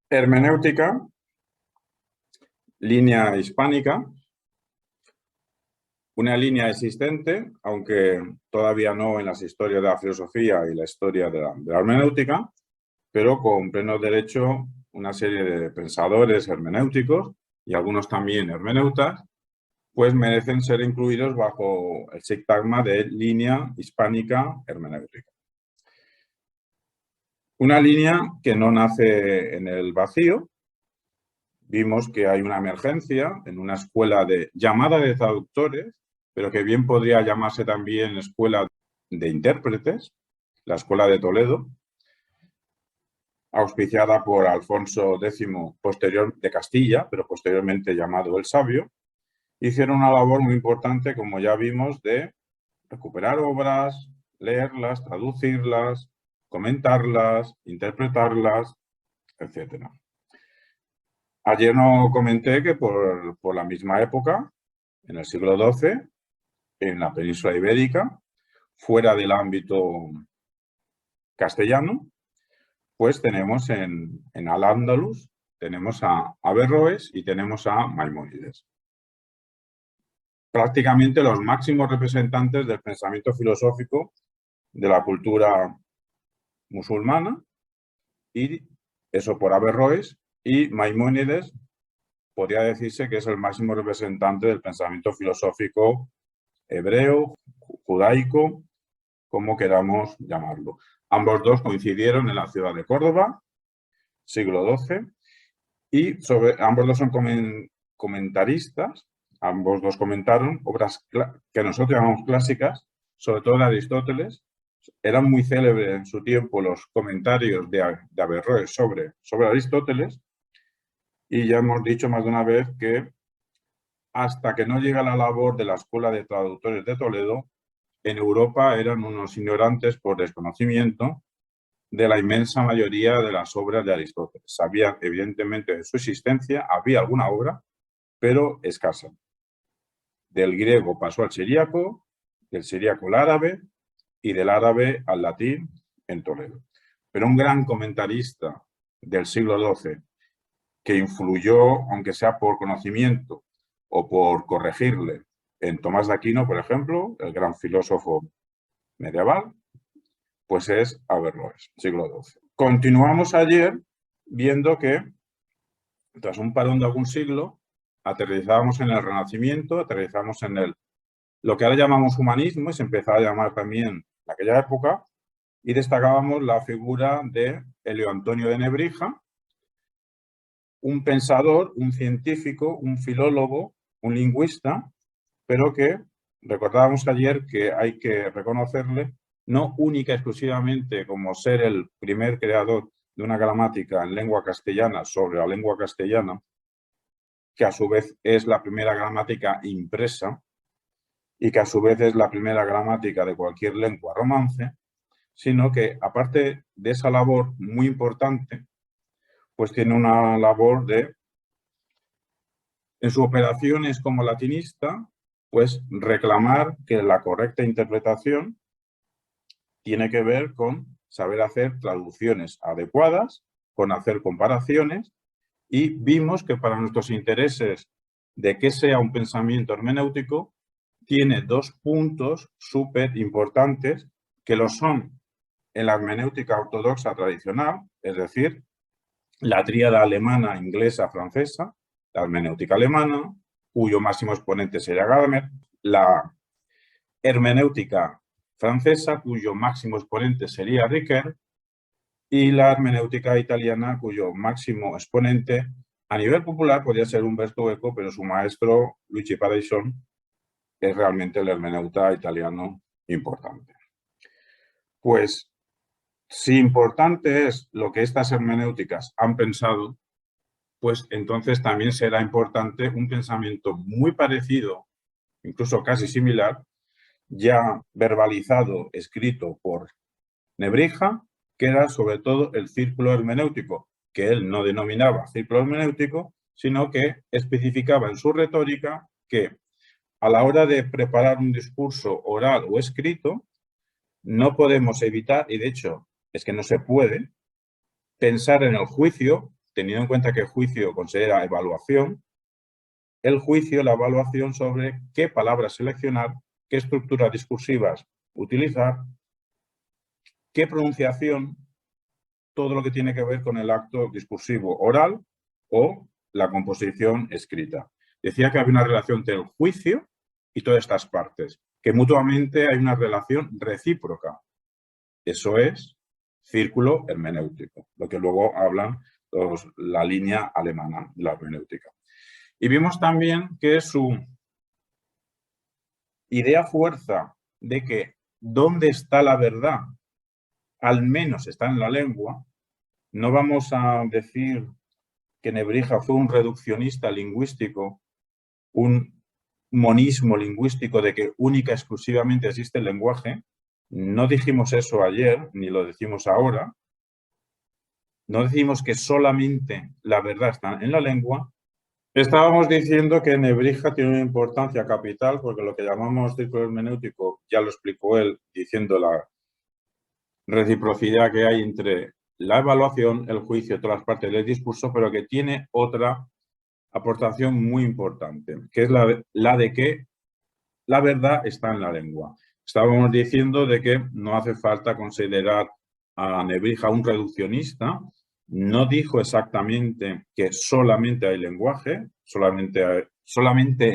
Hermenéutica, línea hispánica, una línea existente, aunque todavía no en las historias de la filosofía y la historia de la hermenéutica, pero con pleno derecho una serie de pensadores hermenéuticos y algunos también hermeneutas, pues merecen ser incluidos bajo el sintagma de línea hispánica hermenéutica. Una línea que no nace en el vacío. Vimos que hay una emergencia en una escuela llamada de traductores, pero que bien podría llamarse también escuela de intérpretes, la Escuela de Toledo, auspiciada por Alfonso X posterior de Castilla, pero posteriormente llamado el Sabio. Hicieron una labor muy importante, como ya vimos, de recuperar obras, leerlas, traducirlas, comentarlas, interpretarlas, etc. Ayer no comenté que por la misma época, en el siglo XII, en la península ibérica, fuera del ámbito castellano, pues tenemos en Al-Ándalus, tenemos a Averroes y tenemos a Maimónides. Prácticamente los máximos representantes del pensamiento filosófico de la cultura musulmana, y eso por Averroes, y Maimónides podría decirse que es el máximo representante del pensamiento filosófico hebreo, judaico, como queramos llamarlo. Ambos dos coincidieron en la ciudad de Córdoba, siglo XII, y ambos dos son comentaristas, ambos dos comentaron obras que nosotros llamamos clásicas, sobre todo de Aristóteles. Eran muy célebres en su tiempo los comentarios de Averroes sobre Aristóteles, y ya hemos dicho más de una vez que hasta que no llega la labor de la Escuela de Traductores de Toledo, en Europa eran unos ignorantes por desconocimiento de la inmensa mayoría de las obras de Aristóteles. Sabían evidentemente de su existencia, había alguna obra, pero escasa. Del griego pasó al siríaco, del siríaco al árabe y del árabe al latín en Toledo. Pero un gran comentarista del siglo XII que influyó, aunque sea por conocimiento o por corregirle, en Tomás de Aquino, por ejemplo, el gran filósofo medieval, pues es Averroes, siglo XII. Continuamos ayer viendo que, tras un parón de algún siglo, aterrizábamos en el Renacimiento, aterrizamos en lo que ahora llamamos humanismo, y se empezaba a llamar también en aquella época, y destacábamos la figura de Elio Antonio de Nebrija, un pensador, un científico, un filólogo, un lingüista, pero que recordábamos ayer que hay que reconocerle no única y exclusivamente como ser el primer creador de una gramática en lengua castellana sobre la lengua castellana, que a su vez es la primera gramática impresa y que a su vez es la primera gramática de cualquier lengua romance, sino que aparte de esa labor muy importante, pues tiene una labor en sus operaciones como latinista, pues reclamar que la correcta interpretación tiene que ver con saber hacer traducciones adecuadas, con hacer comparaciones, y vimos que para nuestros intereses de que sea un pensamiento hermenéutico, tiene dos puntos súper importantes que lo son en la hermenéutica ortodoxa tradicional, es decir, la tríada alemana, inglesa, francesa, la hermenéutica alemana, cuyo máximo exponente sería Gadamer, la hermenéutica francesa, cuyo máximo exponente sería Ricoeur, y la hermenéutica italiana, cuyo máximo exponente a nivel popular podría ser Umberto Eco, pero su maestro, Luigi Pareison, es realmente el hermeneuta italiano importante. Pues, si importante es lo que estas hermenéuticas han pensado, pues entonces también será importante un pensamiento muy parecido, incluso casi similar, ya verbalizado, escrito por Nebrija, que era sobre todo el círculo hermenéutico, que él no denominaba círculo hermenéutico, sino que especificaba en su retórica que a la hora de preparar un discurso oral o escrito, no podemos evitar, y de hecho es que no se puede, pensar en el juicio teniendo en cuenta que el juicio considera evaluación, el juicio, la evaluación sobre qué palabras seleccionar, qué estructuras discursivas utilizar, qué pronunciación, todo lo que tiene que ver con el acto discursivo oral o la composición escrita. Decía que había una relación entre el juicio y todas estas partes, que mutuamente hay una relación recíproca. Eso es círculo hermenéutico, lo que luego hablan la línea alemana de la hermenéutica. Y vimos también que su idea fuerza de que dónde está la verdad, al menos está en la lengua. No vamos a decir que Nebrija fue un reduccionista lingüístico, un monismo lingüístico de que única y exclusivamente existe el lenguaje. No dijimos eso ayer, ni lo decimos ahora. No decimos que solamente la verdad está en la lengua. Estábamos diciendo que Nebrija tiene una importancia capital porque lo que llamamos círculo hermenéutico, ya lo explicó él diciendo la reciprocidad que hay entre la evaluación, el juicio, todas las partes del discurso, pero que tiene otra aportación muy importante, que es la de que la verdad está en la lengua. Estábamos diciendo de que no hace falta considerar a Nebrija un reduccionista. No dijo exactamente que solamente hay lenguaje, solamente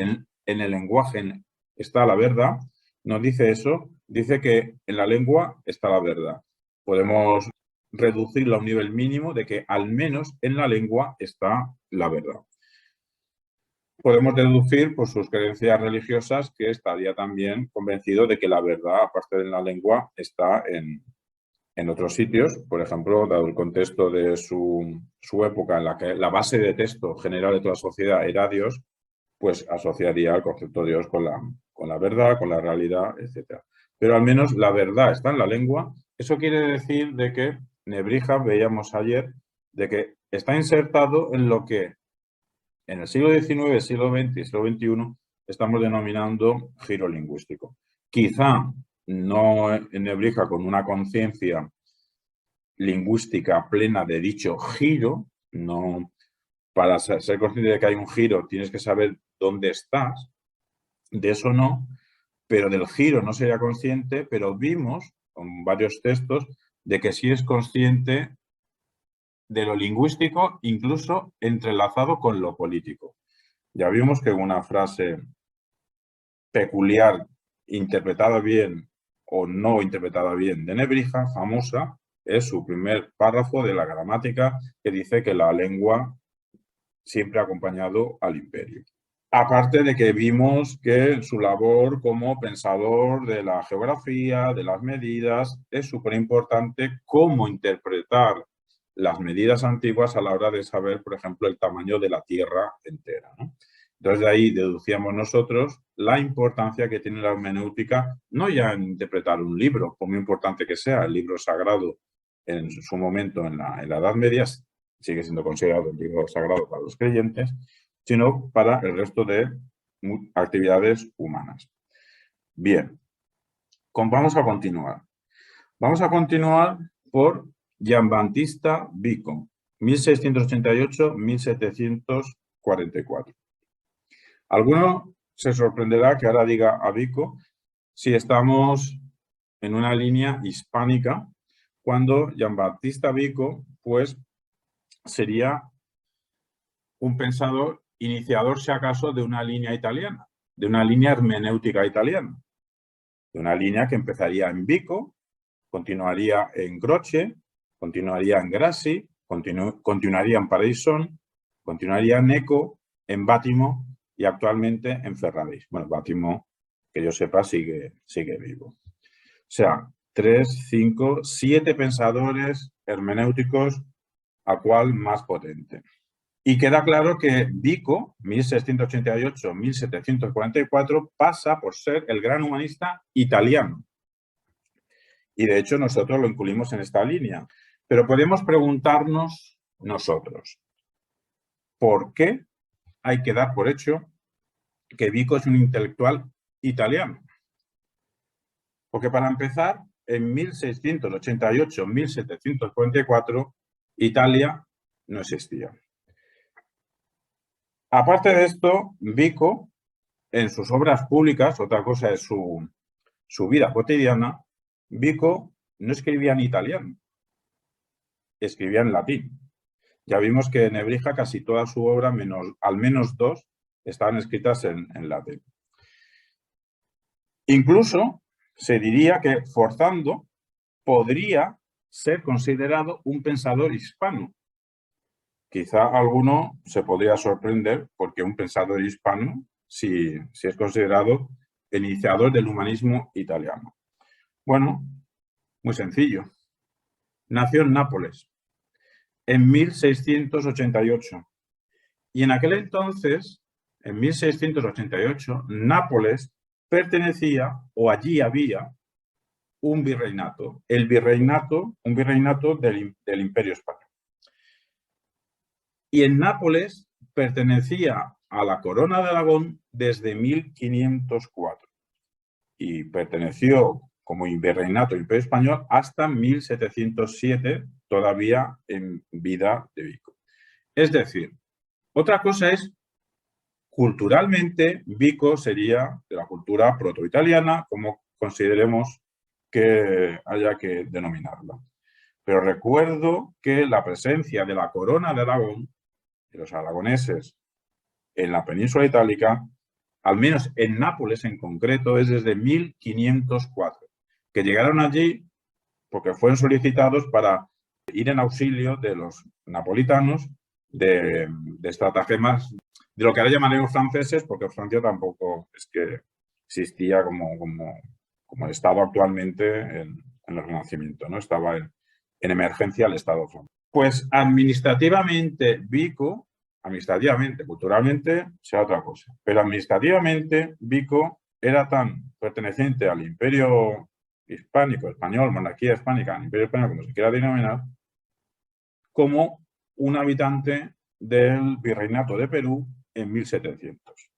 en el lenguaje está la verdad. No dice eso, dice que en la lengua está la verdad. Podemos reducirlo a un nivel mínimo de que al menos en la lengua está la verdad. Podemos deducir por sus creencias religiosas que estaría también convencido de que la verdad, aparte de la lengua, está en otros sitios. Por ejemplo, dado el contexto de su época en la que la base de texto general de toda la sociedad era Dios, pues asociaría el concepto de Dios con la verdad, con la realidad, etc. Pero al menos la verdad está en la lengua. Eso quiere decir de que Nebrija, veíamos ayer, de que está insertado en lo que en el siglo XIX, siglo XX y siglo XXI estamos denominando giro lingüístico. Quizá no en Nebrija con una conciencia lingüística plena de dicho giro, no, para ser consciente de que hay un giro tienes que saber dónde estás, de eso no, pero del giro no sería consciente, pero vimos con varios textos de que sí es consciente de lo lingüístico, incluso entrelazado con lo político. Ya vimos que una frase peculiar, interpretada bien o no interpretada bien de Nebrija, famosa, es su primer párrafo de la gramática que dice que la lengua siempre ha acompañado al imperio. Aparte de que vimos que su labor como pensador de la geografía, de las medidas, es súper importante cómo interpretar las medidas antiguas a la hora de saber, por ejemplo, el tamaño de la Tierra entera, ¿no? Entonces, de ahí deducíamos nosotros la importancia que tiene la hermenéutica, no ya en interpretar un libro, por muy importante que sea, el libro sagrado en su momento en la Edad Media, sigue siendo considerado el libro sagrado para los creyentes, sino para el resto de actividades humanas. Bien, vamos a continuar. Vamos a continuar por Giambattista Vico, 1688-1744. Alguno se sorprenderá que ahora diga a Vico si estamos en una línea hispánica, cuando Giambattista Vico, pues, sería un pensador iniciador, si acaso, de una línea italiana, de una línea hermenéutica italiana, de una línea que empezaría en Vico, continuaría en Croce, continuaría en Grassi, continuaría en Pareison, continuaría en Eco, en Bátimo y actualmente en Ferraris. Bueno, Bátimo, que yo sepa, sigue vivo. O sea, 3, 5, 7 pensadores hermenéuticos, a cual más potente. Y queda claro que Vico, 1688-1744, pasa por ser el gran humanista italiano. Y de hecho nosotros lo incluimos en esta línea. Pero podemos preguntarnos nosotros, ¿por qué hay que dar por hecho que Vico es un intelectual italiano? Porque para empezar, en 1688-1744, Italia no existía. Aparte de esto, Vico, en sus obras públicas, otra cosa es su vida cotidiana, Vico no escribía en italiano, escribía en latín. Ya vimos que Nebrija casi toda su obra, al menos dos, estaban escritas en latín. Incluso se diría que Forzando podría ser considerado un pensador hispano. Quizá alguno se podría sorprender porque un pensador hispano, si es considerado el iniciador del humanismo italiano. Bueno, muy sencillo. Nació en Nápoles en 1688 y en aquel entonces, en 1688, Nápoles pertenecía, o allí había, un virreinato, un virreinato del Imperio Español. Y en Nápoles pertenecía a la Corona de Aragón desde 1504 y perteneció como virreinato del Imperio Español hasta 1707, todavía en vida de Vico. Es decir, otra cosa es, culturalmente, Vico sería de la cultura proto-italiana, como consideremos que haya que denominarla. Pero recuerdo que la presencia de la Corona de Aragón, de los aragoneses, en la península itálica, al menos en Nápoles en concreto, es desde 1504, que llegaron allí porque fueron solicitados para ir en auxilio de los napolitanos de estratagemas de lo que ahora llamaremos franceses, porque Francia tampoco es que existía como el Estado actualmente en el Renacimiento, ¿no? Estaba en emergencia el Estado francés. Pues administrativamente Vico, culturalmente sea otra cosa, pero administrativamente Vico era tan perteneciente al Imperio hispánico, español, monarquía hispánica, al Imperio español, como se quiera denominar, como un habitante del Virreinato de Perú en 1700.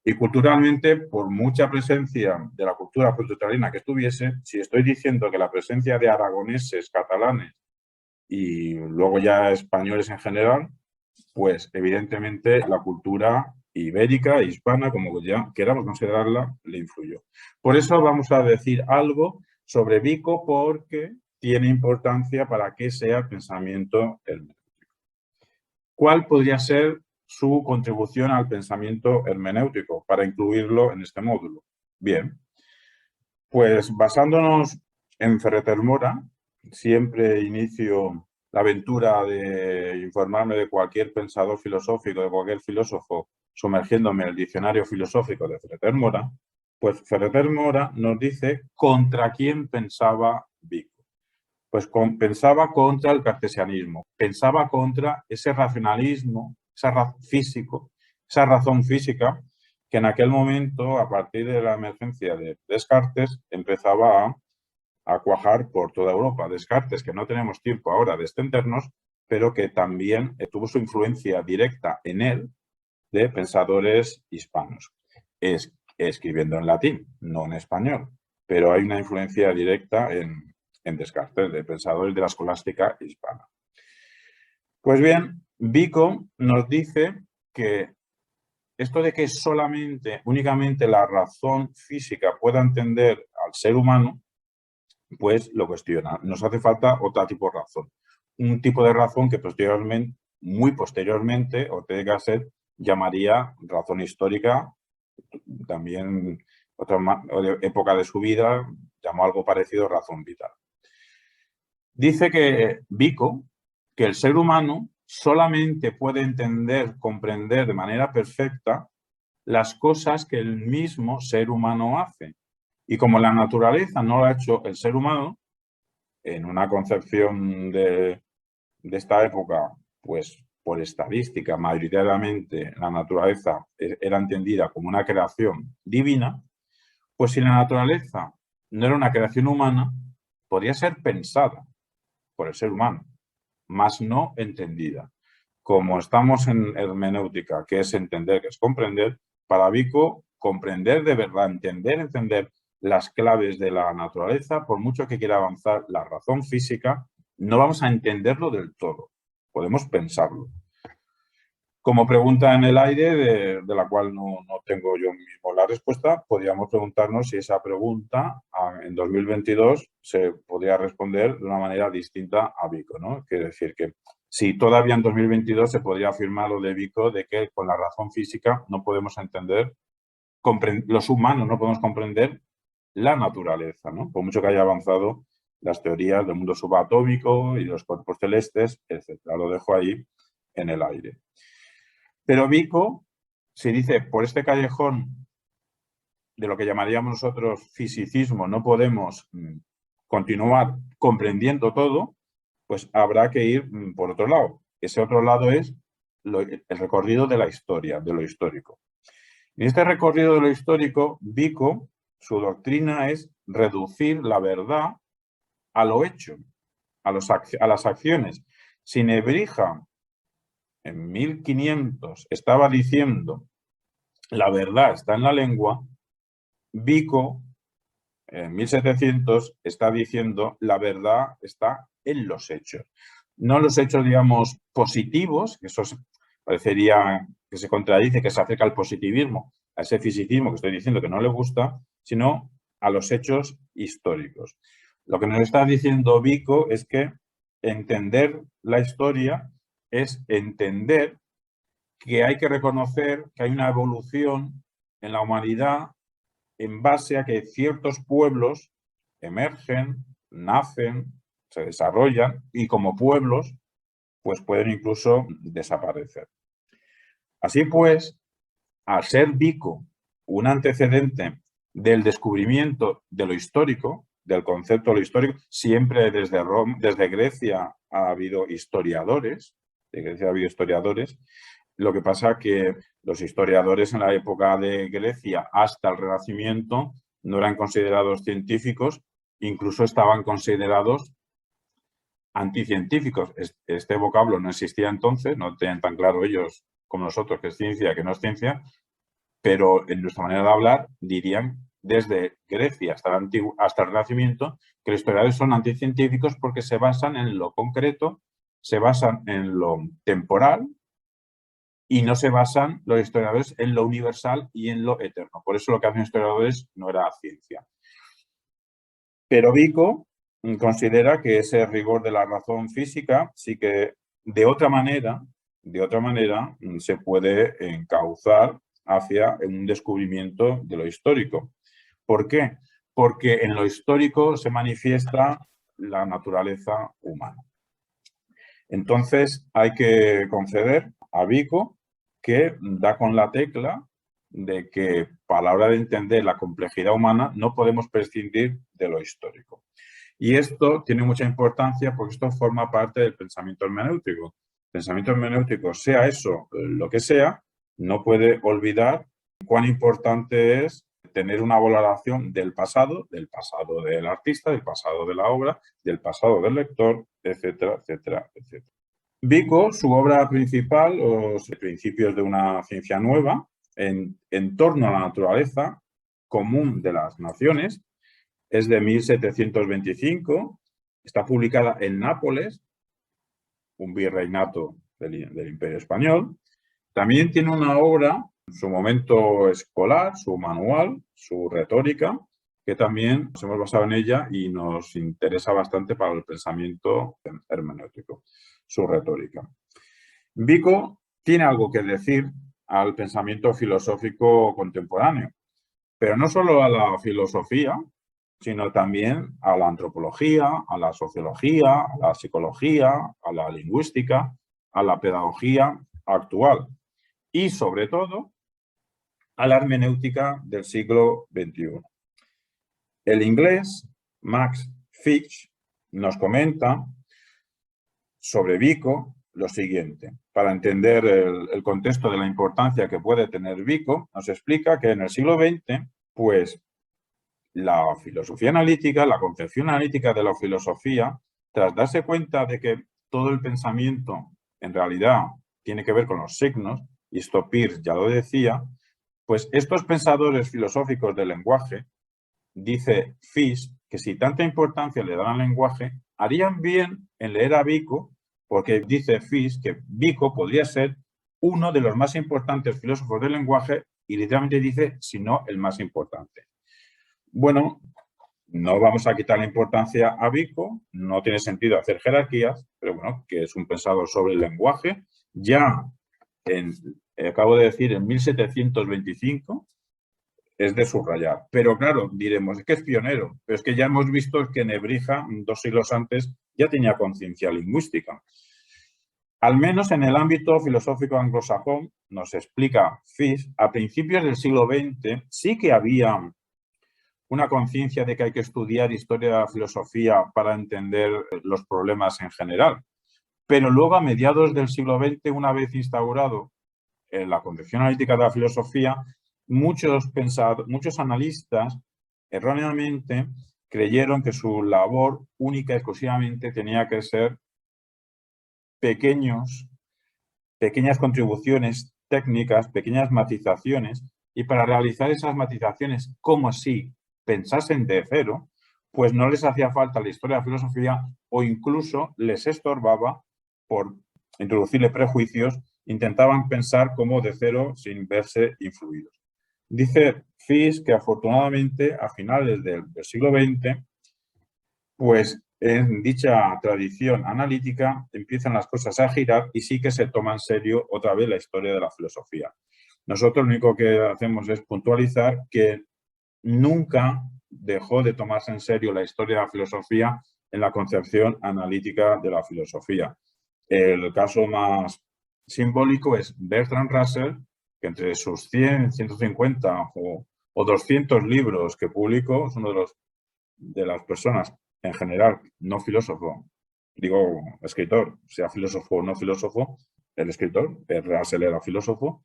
Y culturalmente, por mucha presencia de la cultura proto-italiana que estuviese, si estoy diciendo que la presencia de aragoneses, catalanes y luego ya españoles en general, pues evidentemente la cultura ibérica e hispana, como ya queramos considerarla, le influyó. Por eso vamos a decir algo sobre Vico, porque tiene importancia para que sea el pensamiento hermenéutico. ¿Cuál podría ser su contribución al pensamiento hermenéutico para incluirlo en este módulo? Bien, pues basándonos en Ferrer Mora, siempre inicio la aventura de informarme de cualquier pensador filosófico, de cualquier filósofo, sumergiéndome en el diccionario filosófico de Ferrer Mora, pues Ferrer Mora nos dice contra quién pensaba Vico. Pues pensaba contra el cartesianismo, pensaba contra ese racionalismo, físico, esa razón física que en aquel momento, a partir de la emergencia de Descartes, empezaba a cuajar por toda Europa. Descartes, que no tenemos tiempo ahora de extendernos, pero que también tuvo su influencia directa en él de pensadores hispanos, escribiendo en latín, no en español, pero hay una influencia directa en Descartes, de pensadores de la escolástica hispana. Pues bien, Vico nos dice que esto de que únicamente la razón física pueda entender al ser humano, pues lo cuestiona. Nos hace falta otro tipo de razón. Un tipo de razón que muy posteriormente, Ortega y Gasset llamaría razón histórica. También otra época de su vida llamó algo parecido razón vital. Dice que Vico, que el ser humano solamente puede entender, comprender de manera perfecta las cosas que el mismo ser humano hace. Y como la naturaleza no lo ha hecho el ser humano, en una concepción de esta época, pues por estadística, mayoritariamente la naturaleza era entendida como una creación divina, pues si la naturaleza no era una creación humana, podría ser pensada por el ser humano, más no entendida. Como estamos en hermenéutica, que es entender, que es comprender, para Vico, comprender de verdad, entender las claves de la naturaleza, por mucho que quiera avanzar la razón física, no vamos a entenderlo del todo. podemos pensarlo. Como pregunta en el aire, de la cual no tengo yo mismo la respuesta, podríamos preguntarnos si esa pregunta en 2022 se podría responder de una manera distinta a Vico, ¿no? Quiere decir que si todavía en 2022 se podría afirmar lo de Vico de que con la razón física no podemos entender, los humanos no podemos comprender la naturaleza, ¿no? Por mucho que haya avanzado las teorías del mundo subatómico y los cuerpos celestes, etc. Lo dejo ahí en el aire. Pero Vico, si dice, por este callejón de lo que llamaríamos nosotros fisicismo, no podemos continuar comprendiendo todo, pues habrá que ir por otro lado. Ese otro lado es el recorrido de la historia, de lo histórico. En este recorrido de lo histórico, Vico, su doctrina es reducir la verdad a lo hecho, a las acciones. Si Nebrija en 1500 estaba diciendo la verdad está en la lengua, Vico en 1700 está diciendo la verdad está en los hechos. No los hechos, digamos, positivos, que eso parecería que se contradice, que se acerca al positivismo, a ese fisicismo que estoy diciendo que no le gusta, sino a los hechos históricos. Lo que nos está diciendo Vico es que entender la historia es entender que hay que reconocer que hay una evolución en la humanidad en base a que ciertos pueblos emergen, nacen, se desarrollan y como pueblos pues pueden incluso desaparecer. Así pues, al ser Vico un antecedente del descubrimiento de lo histórico, del concepto de lo histórico, siempre desde Grecia ha habido historiadores, lo que pasa que los historiadores en la época de Grecia hasta el Renacimiento no eran considerados científicos, incluso estaban considerados anticientíficos. Este vocablo no existía entonces, no tenían tan claro ellos como nosotros que es ciencia, que no es ciencia, pero en nuestra manera de hablar dirían desde Grecia hasta el Renacimiento que los historiadores son anticientíficos porque se basan en lo concreto, se basan en lo temporal y no se basan los historiadores en lo universal y en lo eterno. Por eso lo que hacen los historiadores no era ciencia. Pero Vico considera que ese rigor de la razón física sí que de otra manera se puede encauzar hacia un descubrimiento de lo histórico. ¿Por qué? Porque en lo histórico se manifiesta la naturaleza humana. Entonces hay que conceder a Vico que da con la tecla de que para la hora de entender la complejidad humana no podemos prescindir de lo histórico. Y esto tiene mucha importancia porque esto forma parte del pensamiento hermenéutico. El pensamiento hermenéutico, sea eso lo que sea, no puede olvidar cuán importante es tener una valoración del pasado del artista, del pasado de la obra, del pasado del lector, etcétera, etcétera, etcétera. Vico, su obra principal, Los principios de una ciencia nueva, en torno a la naturaleza común de las naciones, es de 1725, está publicada en Nápoles, un virreinato del Imperio Español. También tiene una obra, su momento escolar, su manual, su retórica, que también nos hemos basado en ella y nos interesa bastante para el pensamiento hermenéutico, su retórica. Vico tiene algo que decir al pensamiento filosófico contemporáneo, pero no solo a la filosofía, sino también a la antropología, a la sociología, a la psicología, a la lingüística, a la pedagogía actual y, sobre todo, a la hermenéutica del siglo XXI. El inglés Max Fitch nos comenta sobre Vico lo siguiente. Para entender el contexto de la importancia que puede tener Vico, nos explica que en el siglo XX, pues, la filosofía analítica, la concepción analítica de la filosofía, tras darse cuenta de que todo el pensamiento en realidad tiene que ver con los signos, y esto Peirce ya lo decía, pues estos pensadores filosóficos del lenguaje, dice Fitch, que si tanta importancia le dan al lenguaje, harían bien en leer a Vico, porque dice Fish que Vico podría ser uno de los más importantes filósofos del lenguaje y literalmente dice, si no, el más importante. Bueno, no vamos a quitar la importancia a Vico, no tiene sentido hacer jerarquías, pero bueno, que es un pensador sobre el lenguaje. Ya, acabo de decir, en 1725, es de subrayar. Pero claro, diremos, es que es pionero, pero es que ya hemos visto que Nebrija, 2 siglos antes, ya tenía conciencia lingüística. Al menos en el ámbito filosófico anglosajón, nos explica Fish, a principios del siglo XX sí que había una conciencia de que hay que estudiar historia de la filosofía para entender los problemas en general. Pero luego, a mediados del siglo XX, una vez instaurado la concepción analítica de la filosofía, muchos analistas erróneamente creyeron que su labor única y exclusivamente tenía que ser pequeñas contribuciones técnicas, pequeñas matizaciones, y para realizar esas matizaciones como si pensasen de cero, pues no les hacía falta la historia de la filosofía o incluso les estorbaba por introducirle prejuicios, intentaban pensar como de cero sin verse influidos. Dice Fish que afortunadamente a finales del siglo XX, pues en dicha tradición analítica empiezan las cosas a girar y sí que se toma en serio otra vez la historia de la filosofía. Nosotros lo único que hacemos es puntualizar que nunca dejó de tomarse en serio la historia de la filosofía en la concepción analítica de la filosofía. El caso más simbólico es Bertrand Russell, que entre sus 100, 150 o 200 libros que publicó, es uno de las personas en general, no filósofo, digo escritor, sea filósofo o no filósofo, el escritor, Russell era filósofo.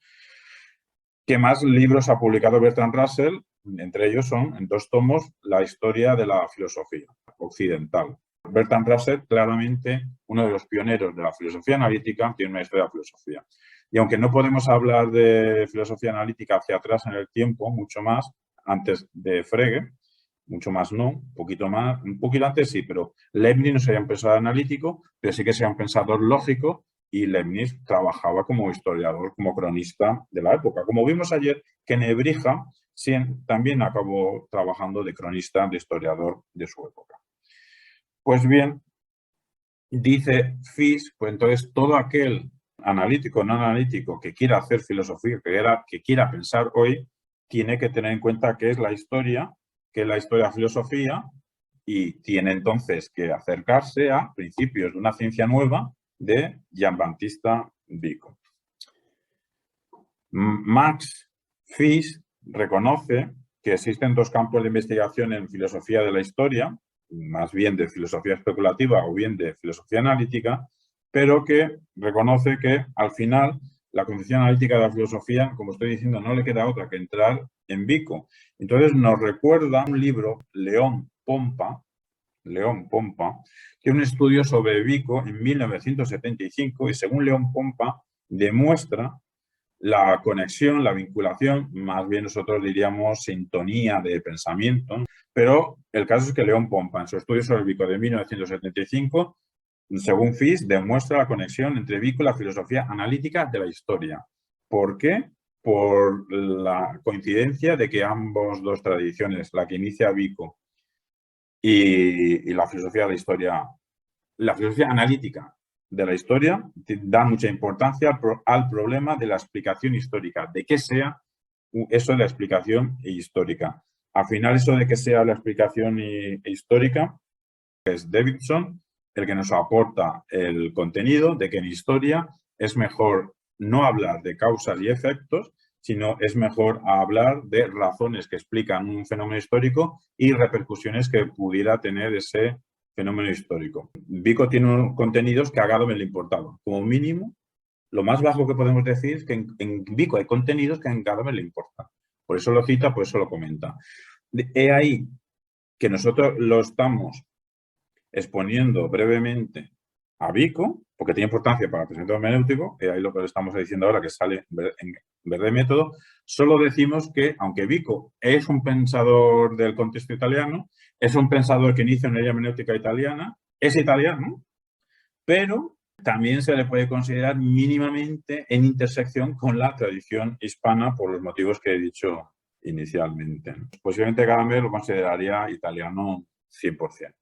¿Qué más libros ha publicado Bertrand Russell? Entre ellos son, en 2 tomos, la historia de la filosofía occidental. Bertrand Russell, claramente, uno de los pioneros de la filosofía analítica, tiene una historia de filosofía. Y aunque no podemos hablar de filosofía analítica hacia atrás en el tiempo, mucho más, antes de Frege, mucho más no, un poquito más, un poquito antes sí, pero Leibniz no sería un pensador analítico, pero sí que sería un pensador lógico, y Leibniz trabajaba como historiador, como cronista de la época. Como vimos ayer, que Nebrija también acabó trabajando de cronista, de historiador de su época. Pues bien, dice Fish, pues entonces todo aquel analítico o no analítico que quiera hacer filosofía, que quiera pensar hoy, tiene que tener en cuenta qué es la historia de la filosofía, y tiene entonces que acercarse a principios de una ciencia nueva de Jean-Baptiste Vico. Max Fish reconoce que existen 2 campos de investigación en filosofía de la historia, más bien de filosofía especulativa o bien de filosofía analítica, pero que reconoce que al final la concepción analítica de la filosofía, como estoy diciendo, no le queda otra que entrar en Vico. Entonces nos recuerda un libro, León Pompa, que un estudio sobre Vico en 1975, y según León Pompa demuestra la conexión, la vinculación, más bien nosotros diríamos sintonía de pensamiento, pero el caso es que León Pompa, en su estudio sobre Vico de 1975, según Fish, demuestra la conexión entre Vico y la filosofía analítica de la historia. ¿Por qué? Por la coincidencia de que ambos 2 tradiciones, la que inicia Vico y la filosofía de la historia, la filosofía analítica de la historia, da mucha importancia al problema de la explicación histórica, de que sea eso de la explicación histórica. Al final, eso de que sea la explicación histórica es Davidson el que nos aporta el contenido de que en historia es mejor no hablar de causas y efectos, sino es mejor hablar de razones que explican un fenómeno histórico y repercusiones que pudiera tener ese fenómeno histórico. Vico tiene contenidos que a Gadamer le importaban. Como mínimo, lo más bajo que podemos decir es que en Vico hay contenidos que a Gadamer le importan. Por eso lo cita, por eso lo comenta. He ahí que nosotros lo estamos exponiendo brevemente a Vico, porque tiene importancia para el pensamiento hermenéutico, y ahí lo que estamos diciendo ahora que sale en verde método, solo decimos que, aunque Vico es un pensador del contexto italiano, es un pensador que inicia una hermenéutica italiana, es italiano, pero también se le puede considerar mínimamente en intersección con la tradición hispana por los motivos que he dicho inicialmente. Posiblemente Gadamer lo consideraría italiano 100%,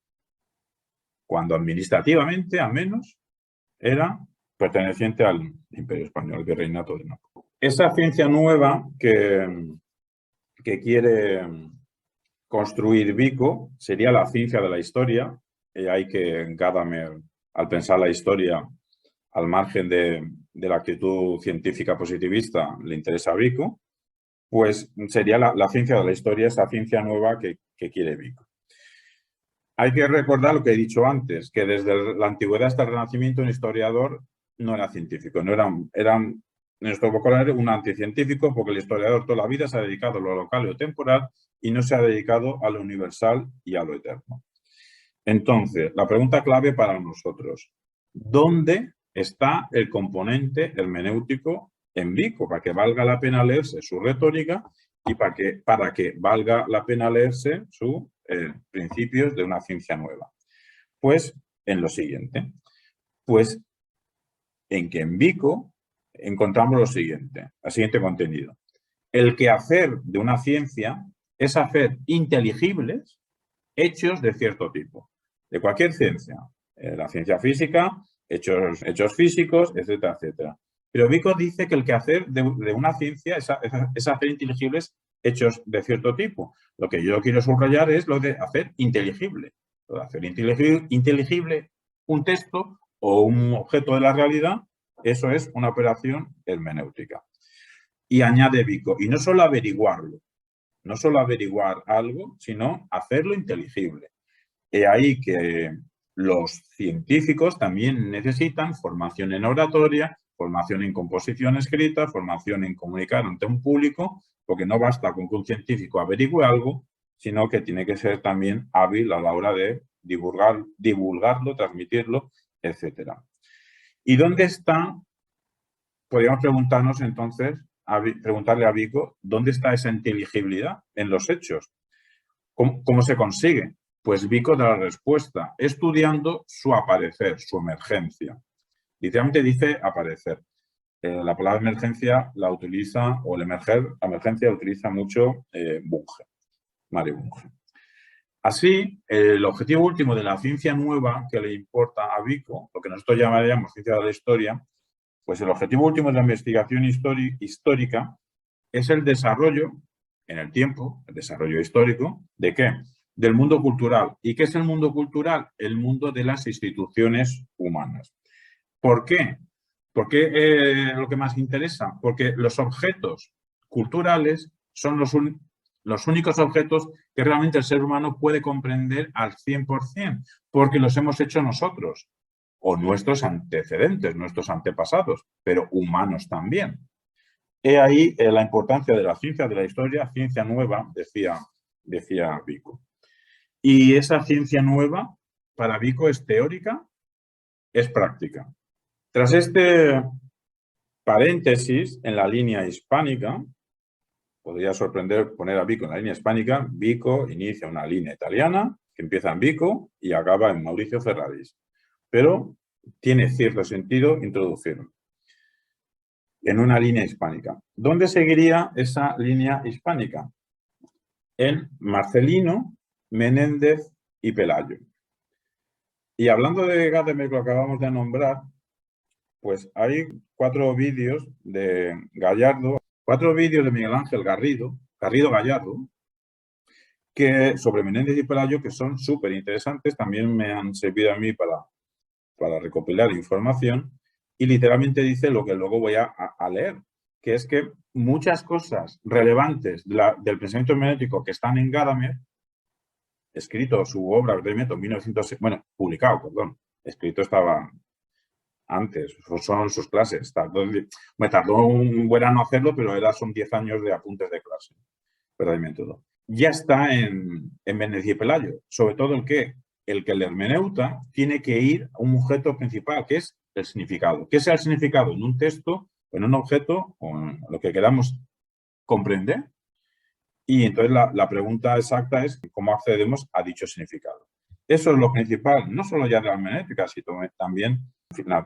cuando administrativamente, al menos, era perteneciente al Imperio Español, el Virreinato de Nápoles. Esa ciencia nueva que quiere construir Vico sería la ciencia de la historia. Hay que Gadamer, al pensar la historia, al margen de la actitud científica positivista, le interesa a Vico, pues sería la ciencia de la historia, esa ciencia nueva que quiere Vico. Hay que recordar lo que he dicho antes, que desde la antigüedad hasta el Renacimiento un historiador no era científico, no era en nuestro vocabulario un anticientífico, porque el historiador toda la vida se ha dedicado a lo local y lo temporal y no se ha dedicado a lo universal y a lo eterno. Entonces, la pregunta clave para nosotros, ¿dónde está el componente hermenéutico en Vico? Para que valga la pena leerse su retórica y para que valga la pena leerse sus principios de una ciencia nueva. Pues en lo siguiente, pues en que en Vico encontramos lo siguiente, el siguiente contenido. El quehacer de una ciencia es hacer inteligibles hechos de cierto tipo, de cualquier ciencia, la ciencia física, hechos físicos, etcétera, etcétera. Pero Vico dice que el quehacer de una ciencia es hacer inteligibles hechos de cierto tipo. Lo que yo quiero subrayar es lo de hacer inteligible. Lo de hacer inteligible un texto o un objeto de la realidad, eso es una operación hermenéutica. Y añade Vico, y no solo averiguarlo, no solo averiguar algo, sino hacerlo inteligible. He ahí que los científicos también necesitan formación en oratoria, formación en composición escrita, formación en comunicar ante un público, porque no basta con que un científico averigüe algo, sino que tiene que ser también hábil a la hora de divulgarlo, transmitirlo, etc. ¿Y dónde está? Podríamos preguntarnos entonces, preguntarle a Vico, ¿dónde está esa inteligibilidad en los hechos? ¿Cómo se consigue? Pues Vico da la respuesta, estudiando su aparecer, su emergencia. Literalmente dice aparecer. La palabra emergencia la utiliza, o la emergencia la utiliza mucho Bunge, Mario Bunge. Así, el objetivo último de la ciencia nueva que le importa a Vico, lo que nosotros llamaríamos ciencia de la historia, pues el objetivo último de la investigación histórica es el desarrollo en el tiempo, el desarrollo histórico, ¿de qué? Del mundo cultural. ¿Y qué es el mundo cultural? El mundo de las instituciones humanas. ¿Por qué? ¿Por qué lo que más interesa? Porque los objetos culturales son los únicos objetos que realmente el ser humano puede comprender al 100%, porque los hemos hecho nosotros, o nuestros antecedentes, nuestros antepasados, pero humanos también. He ahí la importancia de la ciencia de la historia, ciencia nueva, decía Vico. Y esa ciencia nueva, para Vico, es teórica, es práctica. Tras este paréntesis en la línea hispánica, podría sorprender poner a Vico en la línea hispánica, Vico inicia una línea italiana que empieza en Vico y acaba en Mauricio Ferraris. Pero tiene cierto sentido introducirlo en una línea hispánica. ¿Dónde seguiría esa línea hispánica? En Marcelino, Menéndez y Pelayo. Y hablando de Gadamer, que lo acabamos de nombrar, pues hay 4 vídeos de Gallardo, 4 vídeos de Miguel Ángel Garrido Gallardo, que sobre Menéndez y Pelayo, que son súper interesantes, también me han servido a mí para recopilar información, y literalmente dice lo que luego voy a leer, que es que muchas cosas relevantes del pensamiento hermenéutico que están en Gadamer, escrito su obra brevemente en 1900, bueno, publicado, perdón, escrito estaba antes, son sus clases, me tardó un buen año hacerlo, pero son 10 años de apuntes de clase, brevemente todo. Ya está en Menéndez y Pelayo, sobre todo el que el hermeneuta tiene que ir a un objeto principal, que es el significado. ¿Qué es el significado? En un texto, en un objeto, o en lo que queramos comprender. Y entonces la pregunta exacta es cómo accedemos a dicho significado. Eso es lo principal, no solo ya de la hermenéutica, sino también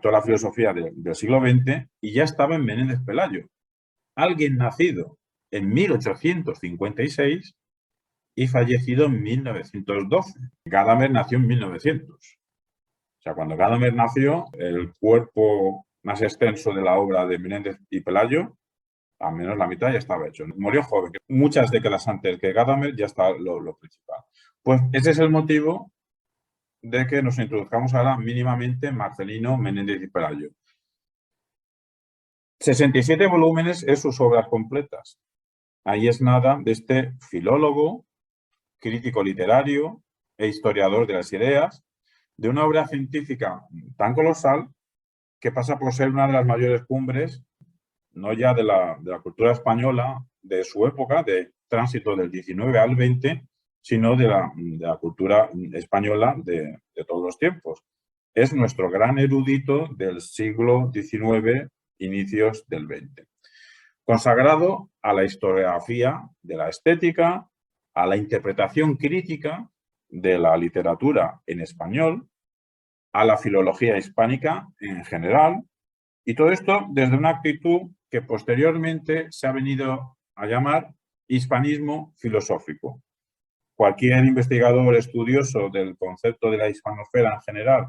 toda la filosofía del siglo XX, y ya estaba en Menéndez Pelayo. Alguien nacido en 1856 y fallecido en 1912. Gadamer nació en 1900. O sea, cuando Gadamer nació, el cuerpo más extenso de la obra de Menéndez y Pelayo, al menos la mitad, ya estaba hecho. Murió joven, muchas décadas antes que Gadamer ya está lo principal. Pues ese es el motivo de que nos introduzcamos ahora mínimamente en Marcelino Menéndez y Pelayo. 67 volúmenes es sus obras completas. Ahí es nada de este filólogo, crítico literario e historiador de las ideas, de una obra científica tan colosal que pasa por ser una de las mayores cumbres, no ya de la cultura española de su época, de tránsito del 19 al 20, sino de la cultura española de todos los tiempos. Es nuestro gran erudito del siglo XIX, inicios del XX. Consagrado a la historiografía de la estética, a la interpretación crítica de la literatura en español, a la filología hispánica en general, y todo esto desde una actitud que posteriormente se ha venido a llamar hispanismo filosófico. Cualquier investigador estudioso del concepto de la hispanosfera en general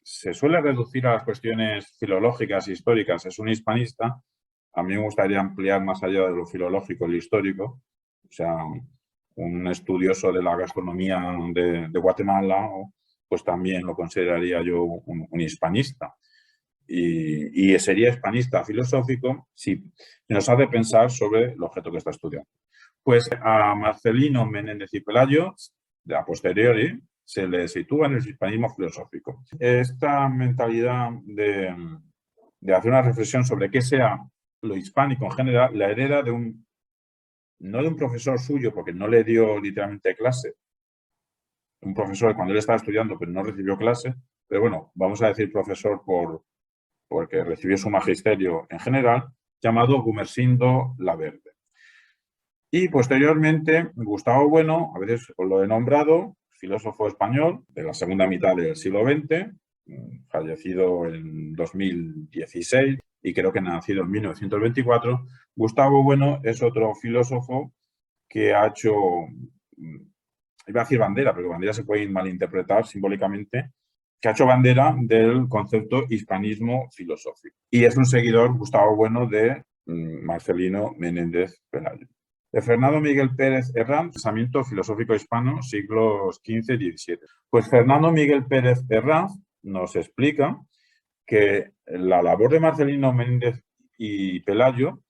se suele reducir a las cuestiones filológicas e históricas, es un hispanista. A mí me gustaría ampliar más allá de lo filológico y lo histórico, o sea, un estudioso de la gastronomía de Guatemala, pues también lo consideraría yo un hispanista. Y sería hispanista filosófico si nos hace pensar sobre el objeto que está estudiando. Pues a Marcelino Menéndez y Pelayo, a posteriori, se le sitúa en el hispanismo filosófico. Esta mentalidad de hacer una reflexión sobre qué sea lo hispánico en general, la hereda de no de un profesor suyo, porque no le dio literalmente clase, un profesor cuando él estaba estudiando, pero no recibió clase, pero bueno, vamos a decir profesor porque recibió su magisterio en general, llamado Gumersindo Laverde. Y posteriormente, Gustavo Bueno, a veces lo he nombrado, filósofo español de la segunda mitad del siglo XX, fallecido en 2016 y creo que nacido en 1924. Gustavo Bueno es otro filósofo que ha hecho, iba a decir bandera, pero bandera se puede malinterpretar simbólicamente, que ha hecho bandera del concepto hispanismo filosófico. Y es un seguidor, Gustavo Bueno, de Marcelino Menéndez Pelayo. De Fernando Miguel Pérez Herranz, Pensamiento filosófico hispano, siglos XV y XVII. Pues Fernando Miguel Pérez Herranz nos explica que la labor de Marcelino Menéndez y Pelayo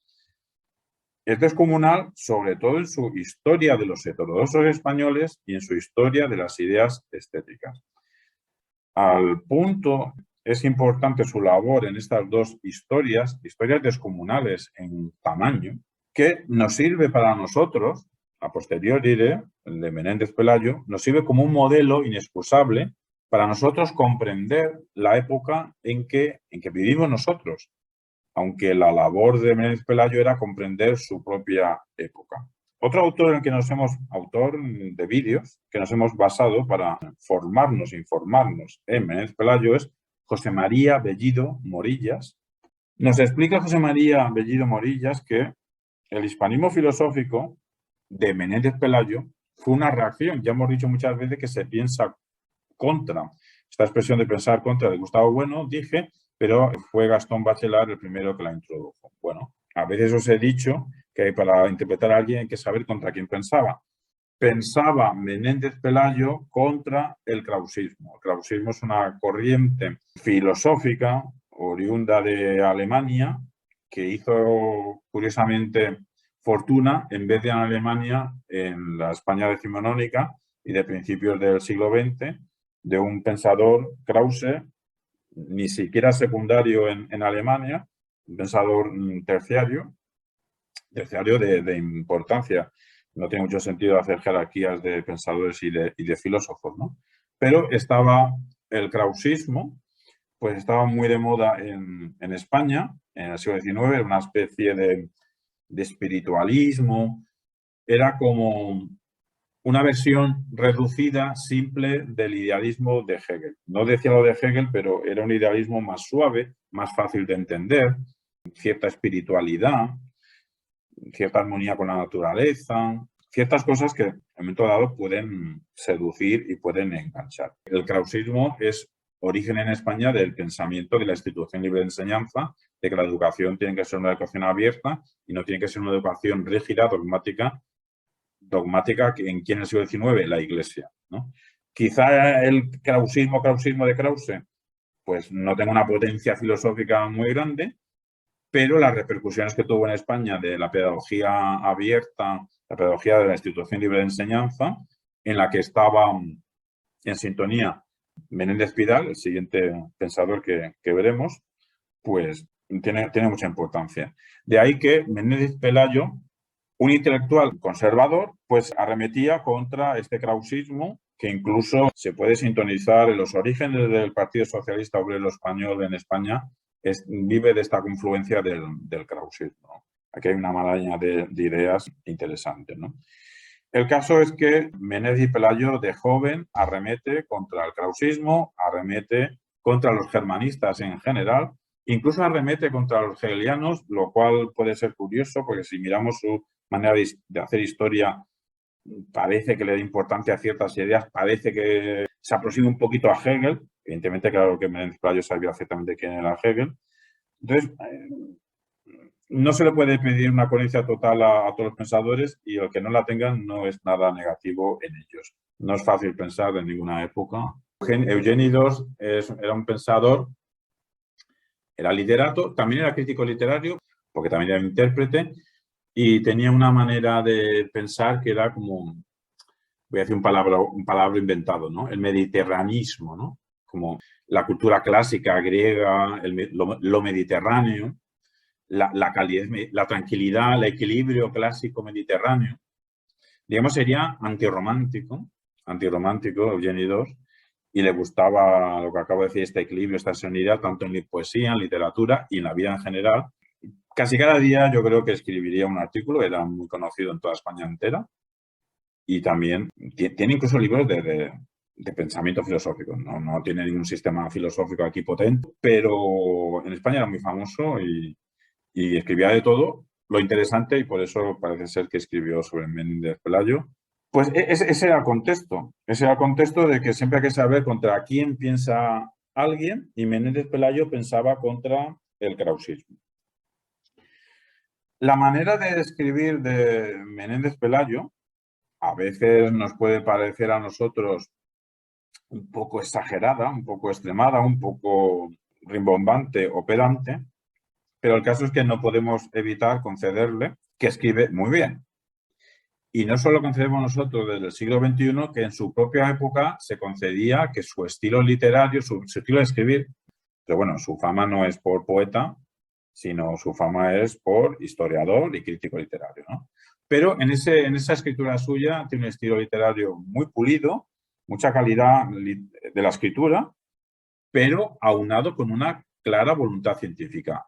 es descomunal, sobre todo en su historia de los heterodoxos españoles y en su historia de las ideas estéticas. Al punto, es importante su labor en estas dos historias descomunales en tamaño, que nos sirve para nosotros, a posteriori, el de Menéndez Pelayo, nos sirve como un modelo inexcusable para nosotros comprender la época en que vivimos nosotros, aunque la labor de Menéndez Pelayo era comprender su propia época. Otro autor en el que autor de vídeos, que nos hemos basado para formarnos, informarnos en Menéndez Pelayo es José María Bellido Morillas. Nos explica José María Bellido Morillas que el hispanismo filosófico de Menéndez Pelayo fue una reacción. Ya hemos dicho muchas veces que se piensa contra. Esta expresión de pensar contra de Gustavo Bueno, dije, pero fue Gastón Bachelard el primero que la introdujo. Bueno, a veces os he dicho que para interpretar a alguien hay que saber contra quién pensaba. Pensaba Menéndez Pelayo contra el krausismo. El krausismo es una corriente filosófica oriunda de Alemania que hizo, curiosamente, fortuna en vez de en Alemania, en la España decimonónica y de principios del siglo XX, de un pensador, Krause, ni siquiera secundario en Alemania, un pensador terciario de importancia. No tiene mucho sentido hacer jerarquías de pensadores y de filósofos, ¿no? Pero estaba el krausismo, pues estaba muy de moda en España, en el siglo XIX, era una especie de espiritualismo, era como una versión reducida, simple, del idealismo de Hegel. No decía lo de Hegel, pero era un idealismo más suave, más fácil de entender, cierta espiritualidad, cierta armonía con la naturaleza, ciertas cosas que en un momento dado pueden seducir y pueden enganchar. El krausismo es origen en España del pensamiento de la institución libre de enseñanza, de que la educación tiene que ser una educación abierta y no tiene que ser una educación rígida, dogmática en quién en el siglo XIX, la Iglesia, ¿no? Quizá el krausismo de Krause, pues no tenga una potencia filosófica muy grande, pero las repercusiones que tuvo en España de la pedagogía abierta, la pedagogía de la institución libre de enseñanza, en la que estaba en sintonía Menéndez Pidal, el siguiente pensador que veremos, pues tiene mucha importancia. De ahí que Menéndez Pelayo, un intelectual conservador, pues arremetía contra este krausismo, que incluso se puede sintonizar en los orígenes del Partido Socialista Obrero Español en España, vive de esta confluencia del krausismo. Aquí hay una maraña de ideas interesantes, ¿no? El caso es que Menéndez Pelayo, de joven, arremete contra el krausismo, arremete contra los germanistas en general, incluso arremete contra los hegelianos, lo cual puede ser curioso, porque si miramos su manera de hacer historia, parece que le da importancia a ciertas ideas, parece que se aproxima un poquito a Hegel. Evidentemente, claro que Menéndez Pelayo sabía perfectamente quién era Hegel. Entonces, no se le puede pedir una coherencia total a todos los pensadores, y el que no la tengan no es nada negativo en ellos. No es fácil pensar en ninguna época. Eugénides era un pensador, era literato, también era crítico literario, porque también era intérprete, y tenía una manera de pensar que era como, voy a decir un palabra inventado, ¿no? El mediterranismo, ¿no? Como la cultura clásica griega, lo mediterráneo, la calidez, la tranquilidad, el equilibrio clásico mediterráneo. Digamos, sería antirromántico Eugénides, y le gustaba lo que acabo de decir, este equilibrio, esta serenidad, tanto en poesía, en literatura y en la vida en general. Casi cada día yo creo que escribiría un artículo, era muy conocido en toda España entera, y también tiene incluso libros de pensamiento filosófico. No tiene ningún sistema filosófico aquí potente, pero en España era muy famoso y escribía de todo. Lo interesante, y por eso parece ser que escribió sobre Menéndez Pelayo, pues ese era el contexto de que siempre hay que saber contra quién piensa alguien, y Menéndez Pelayo pensaba contra el krausismo. La manera de escribir de Menéndez Pelayo a veces nos puede parecer a nosotros un poco exagerada, un poco extremada, un poco rimbombante o pedante, pero el caso es que no podemos evitar concederle que escribe muy bien. Y no solo concedemos nosotros desde el siglo XXI, que en su propia época se concedía que su estilo literario, su estilo de escribir, pero bueno, su fama no es por poeta, sino su fama es por historiador y crítico literario, ¿no? Pero en esa escritura suya tiene un estilo literario muy pulido, mucha calidad de la escritura, pero aunado con una clara voluntad científica.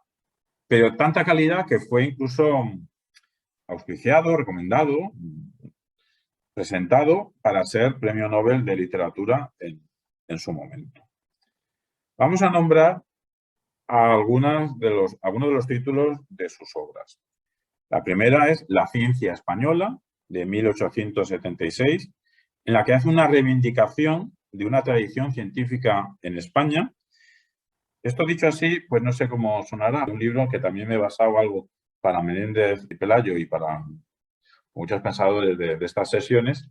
Pero tanta calidad que fue incluso auspiciado, recomendado, presentado para ser Premio Nobel de Literatura en su momento. Vamos a nombrar algunos de los títulos de sus obras. La primera es La ciencia española, de 1876, en la que hace una reivindicación de una tradición científica en España. Esto dicho así, pues no sé cómo sonará. Un libro que también me he basado algo para Menéndez y Pelayo y para muchos pensadores de estas sesiones,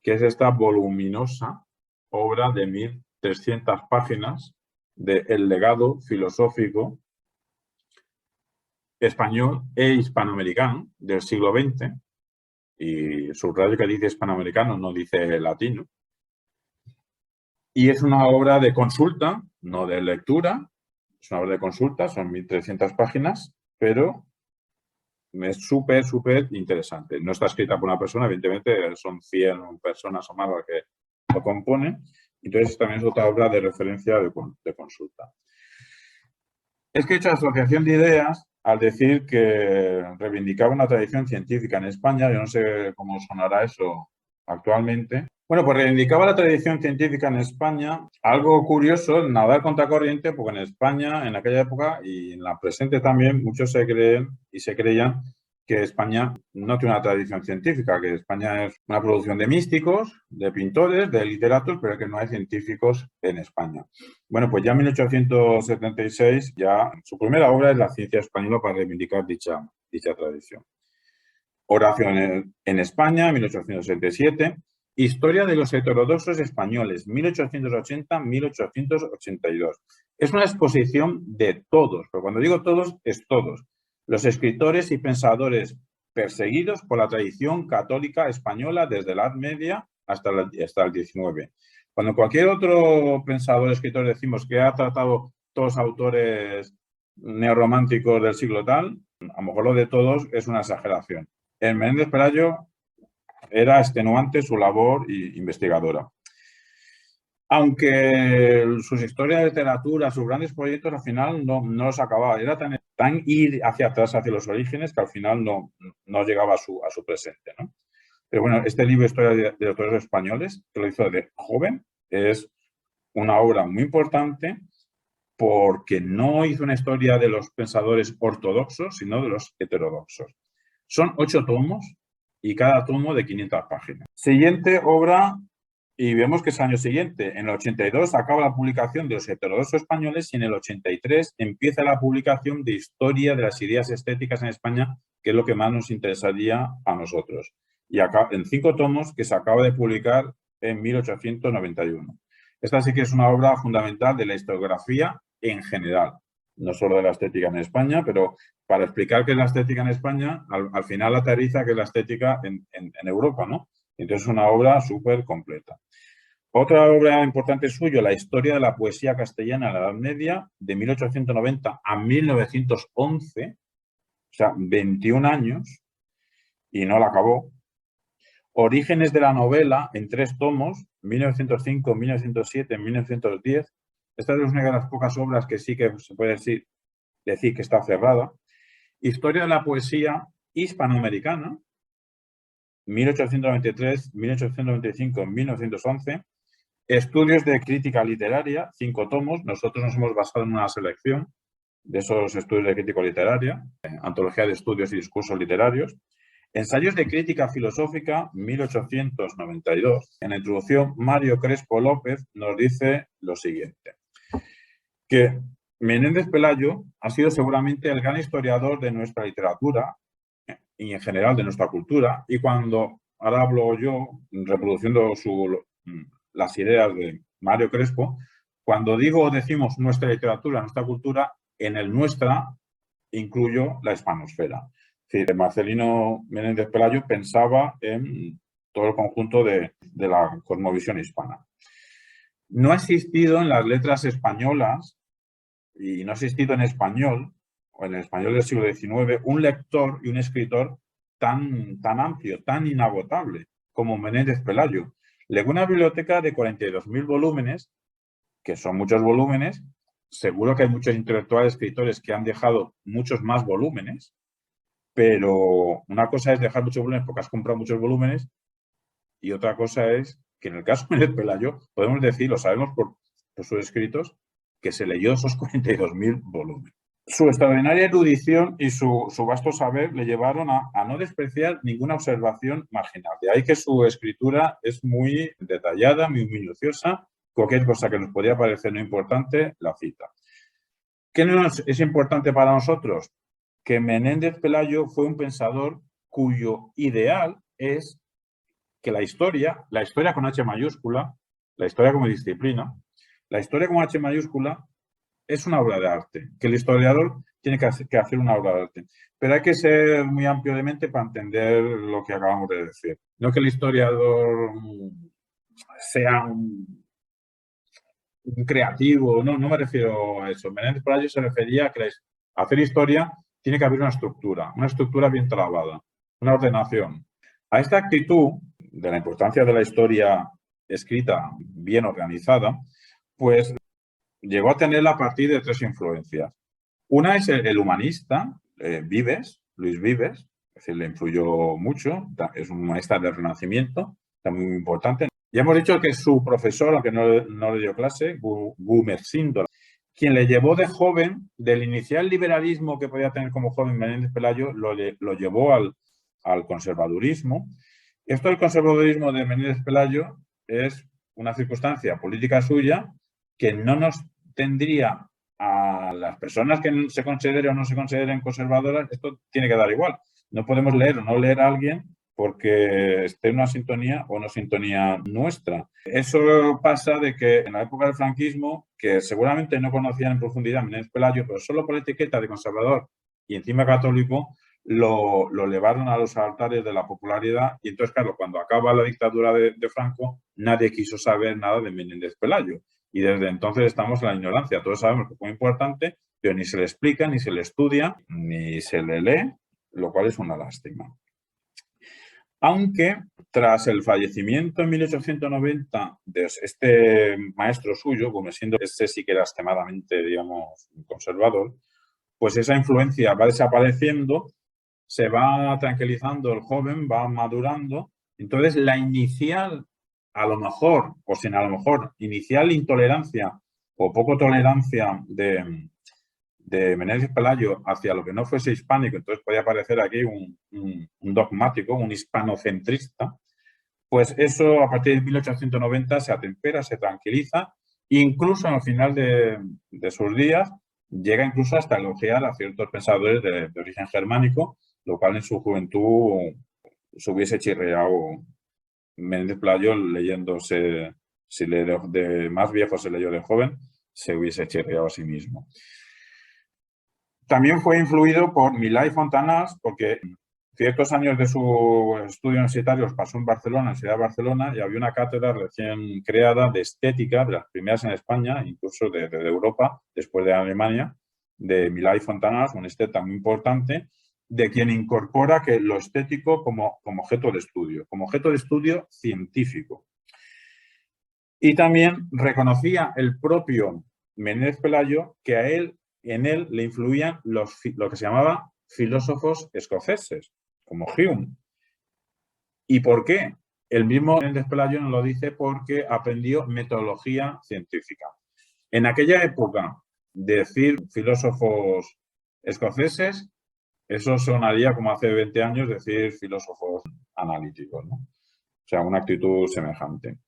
que es esta voluminosa obra de 1.300 páginas de El legado filosófico español e hispanoamericano del siglo XX, y subrayo que dice hispanoamericano, no dice latino, y es una obra de consulta, no de lectura, es una obra de consulta, son 1.300 páginas, pero es súper interesante. No está escrita por una persona, evidentemente son 100 personas o más las que lo componen, entonces también es otra obra de referencia de consulta. Es que he hecho asociación de ideas al decir que reivindicaba una tradición científica en España. Yo no sé cómo sonará eso actualmente. Bueno, pues reivindicaba la tradición científica en España. Algo curioso, nadar contra corriente, porque en España, en aquella época y en la presente también, muchos se creen y se creían que España no tiene una tradición científica, que España es una producción de místicos, de pintores, de literatos, pero que no hay científicos en España. Bueno, pues ya en 1876, ya su primera obra es La ciencia española para reivindicar dicha tradición. Horacio en España, 1867. Historia de los heterodoxos españoles, 1880-1882. Es una exposición de todos, pero cuando digo todos, es todos. Los escritores y pensadores perseguidos por la tradición católica española desde la Edad Media hasta el XIX. Cuando cualquier otro pensador o escritor decimos que ha tratado todos los autores neorrománticos del siglo tal, a lo mejor lo de todos es una exageración. En Menéndez Pelayo era extenuante su labor investigadora. Aunque sus historias de literatura, sus grandes proyectos, al final no los acababa. Era tan ir hacia atrás, hacia los orígenes, que al final no llegaba a su presente, ¿no? Pero bueno, este libro, Historia de autores españoles, que lo hizo de joven, es una obra muy importante porque no hizo una historia de los pensadores ortodoxos, sino de los heterodoxos. Son 8 tomos y cada tomo de 500 páginas. Siguiente obra, y vemos que es el año siguiente. En el 82 acaba la publicación de los heterodoxos españoles y en el 83 empieza la publicación de Historia de las ideas estéticas en España, que es lo que más nos interesaría a nosotros. Y acá, en 5 tomos que se acaba de publicar en 1891. Esta sí que es una obra fundamental de la historiografía en general, no solo de la estética en España, pero para explicar qué es la estética en España, al final aterriza que es la estética en Europa, ¿no? Entonces es una obra súper completa. Otra obra importante suya, La historia de la poesía castellana en la Edad Media, de 1890 a 1911, o sea, 21 años, y no la acabó. Orígenes de la novela, en 3 tomos, 1905, 1907, 1910. Esta es una de las pocas obras que sí que se puede decir que está cerrada. Historia de la poesía hispanoamericana, 1893, 1895, 1911. Estudios de crítica literaria, 5 tomos. Nosotros nos hemos basado en una selección de esos estudios de crítica literaria, antología de estudios y discursos literarios. Ensayos de crítica filosófica, 1892. En la introducción, Mario Crespo López nos dice lo siguiente, que Menéndez Pelayo ha sido seguramente el gran historiador de nuestra literatura y en general de nuestra cultura, y cuando ahora hablo yo, reproduciendo las ideas de Mario Crespo, cuando decimos nuestra literatura, nuestra cultura, en el nuestra incluyo la hispanosfera. Es decir, Marcelino Menéndez Pelayo pensaba en todo el conjunto de la cosmovisión hispana. No ha existido en las letras españolas y no ha existido en español, o en el español del siglo XIX, un lector y un escritor tan amplio, tan inagotable como Menéndez Pelayo. Legó una biblioteca de 42.000 volúmenes, que son muchos volúmenes. Seguro que hay muchos intelectuales, escritores que han dejado muchos más volúmenes, pero una cosa es dejar muchos volúmenes porque has comprado muchos volúmenes y otra cosa es que en el caso de Menéndez Pelayo podemos decir, lo sabemos por sus escritos, que se leyó esos 42.000 volúmenes. Su extraordinaria erudición y su vasto saber le llevaron a no despreciar ninguna observación marginal. De ahí que su escritura es muy detallada, muy minuciosa. Cualquier cosa que nos podría parecer no importante, la cita. ¿Qué es importante para nosotros? Que Menéndez Pelayo fue un pensador cuyo ideal es que la historia con H mayúscula, la historia como disciplina, la historia con H mayúscula es una obra de arte, que el historiador tiene que hacer una obra de arte. Pero hay que ser muy amplio de mente para entender lo que acabamos de decir. No que el historiador sea un creativo, no me refiero a eso. Menéndez Pelayo se refería a que hacer historia tiene que haber una estructura bien trabada, una ordenación. A esta actitud de la importancia de la historia escrita bien organizada, pues llegó a tenerla a partir de 3 influencias. Una es el humanista, Luis Vives, es decir, le influyó mucho, es un humanista del Renacimiento, también muy importante. Ya hemos dicho que su profesor, aunque no le dio clase, Gumersindo, quien le llevó de joven, del inicial liberalismo que podía tener como joven Menéndez Pelayo, lo llevó al conservadurismo. Esto del conservadurismo de Menéndez Pelayo es una circunstancia política suya que no nos tendría a las personas que se consideren o no se consideren conservadoras, esto tiene que dar igual. No podemos leer o no leer a alguien porque esté en una sintonía o no sintonía nuestra. Eso pasa de que en la época del franquismo, que seguramente no conocían en profundidad a Menéndez Pelayo, pero solo por la etiqueta de conservador y encima católico, lo elevaron a los altares de la popularidad y entonces, claro, cuando acaba la dictadura de Franco, nadie quiso saber nada de Menéndez Pelayo. Y desde entonces estamos en la ignorancia. Todos sabemos que fue importante, pero ni se le explica, ni se le estudia, ni se le lee, lo cual es una lástima. Aunque tras el fallecimiento en 1890 de este maestro suyo, como siendo este sí que era extremadamente, digamos, conservador, pues esa influencia va desapareciendo, se va tranquilizando el joven, va madurando. Entonces, la inicial, a lo mejor, o sin a lo mejor, inicial intolerancia o poco tolerancia de Menéndez Pelayo hacia lo que no fuese hispánico, entonces podía parecer aquí un dogmático, un hispanocentrista, pues eso a partir de 1890 se atempera, se tranquiliza, incluso al final de sus días llega incluso hasta elogiar a ciertos pensadores de origen germánico, lo cual en su juventud se hubiese chirriado Menéndez Pelayo leyéndose, si de más viejo se leyó de joven, se hubiese chirriado a sí mismo. También fue influido por Milá y Fontanals, porque ciertos años de sus estudios universitarios pasó en Barcelona, en la Universidad de Barcelona, y había una cátedra recién creada de estética, de las primeras en España, incluso de Europa, después de Alemania, de Milá y Fontanals, un esteta muy importante, de quien incorpora que lo estético como objeto de estudio científico. Y también reconocía el propio Menéndez Pelayo que en él le influían lo que se llamaba filósofos escoceses, como Hume. ¿Y por qué? El mismo Menéndez Pelayo nos lo dice porque aprendió metodología científica. En aquella época, decir filósofos escoceses, eso sonaría como hace 20 años decir filósofos analíticos, ¿no? O sea, una actitud semejante.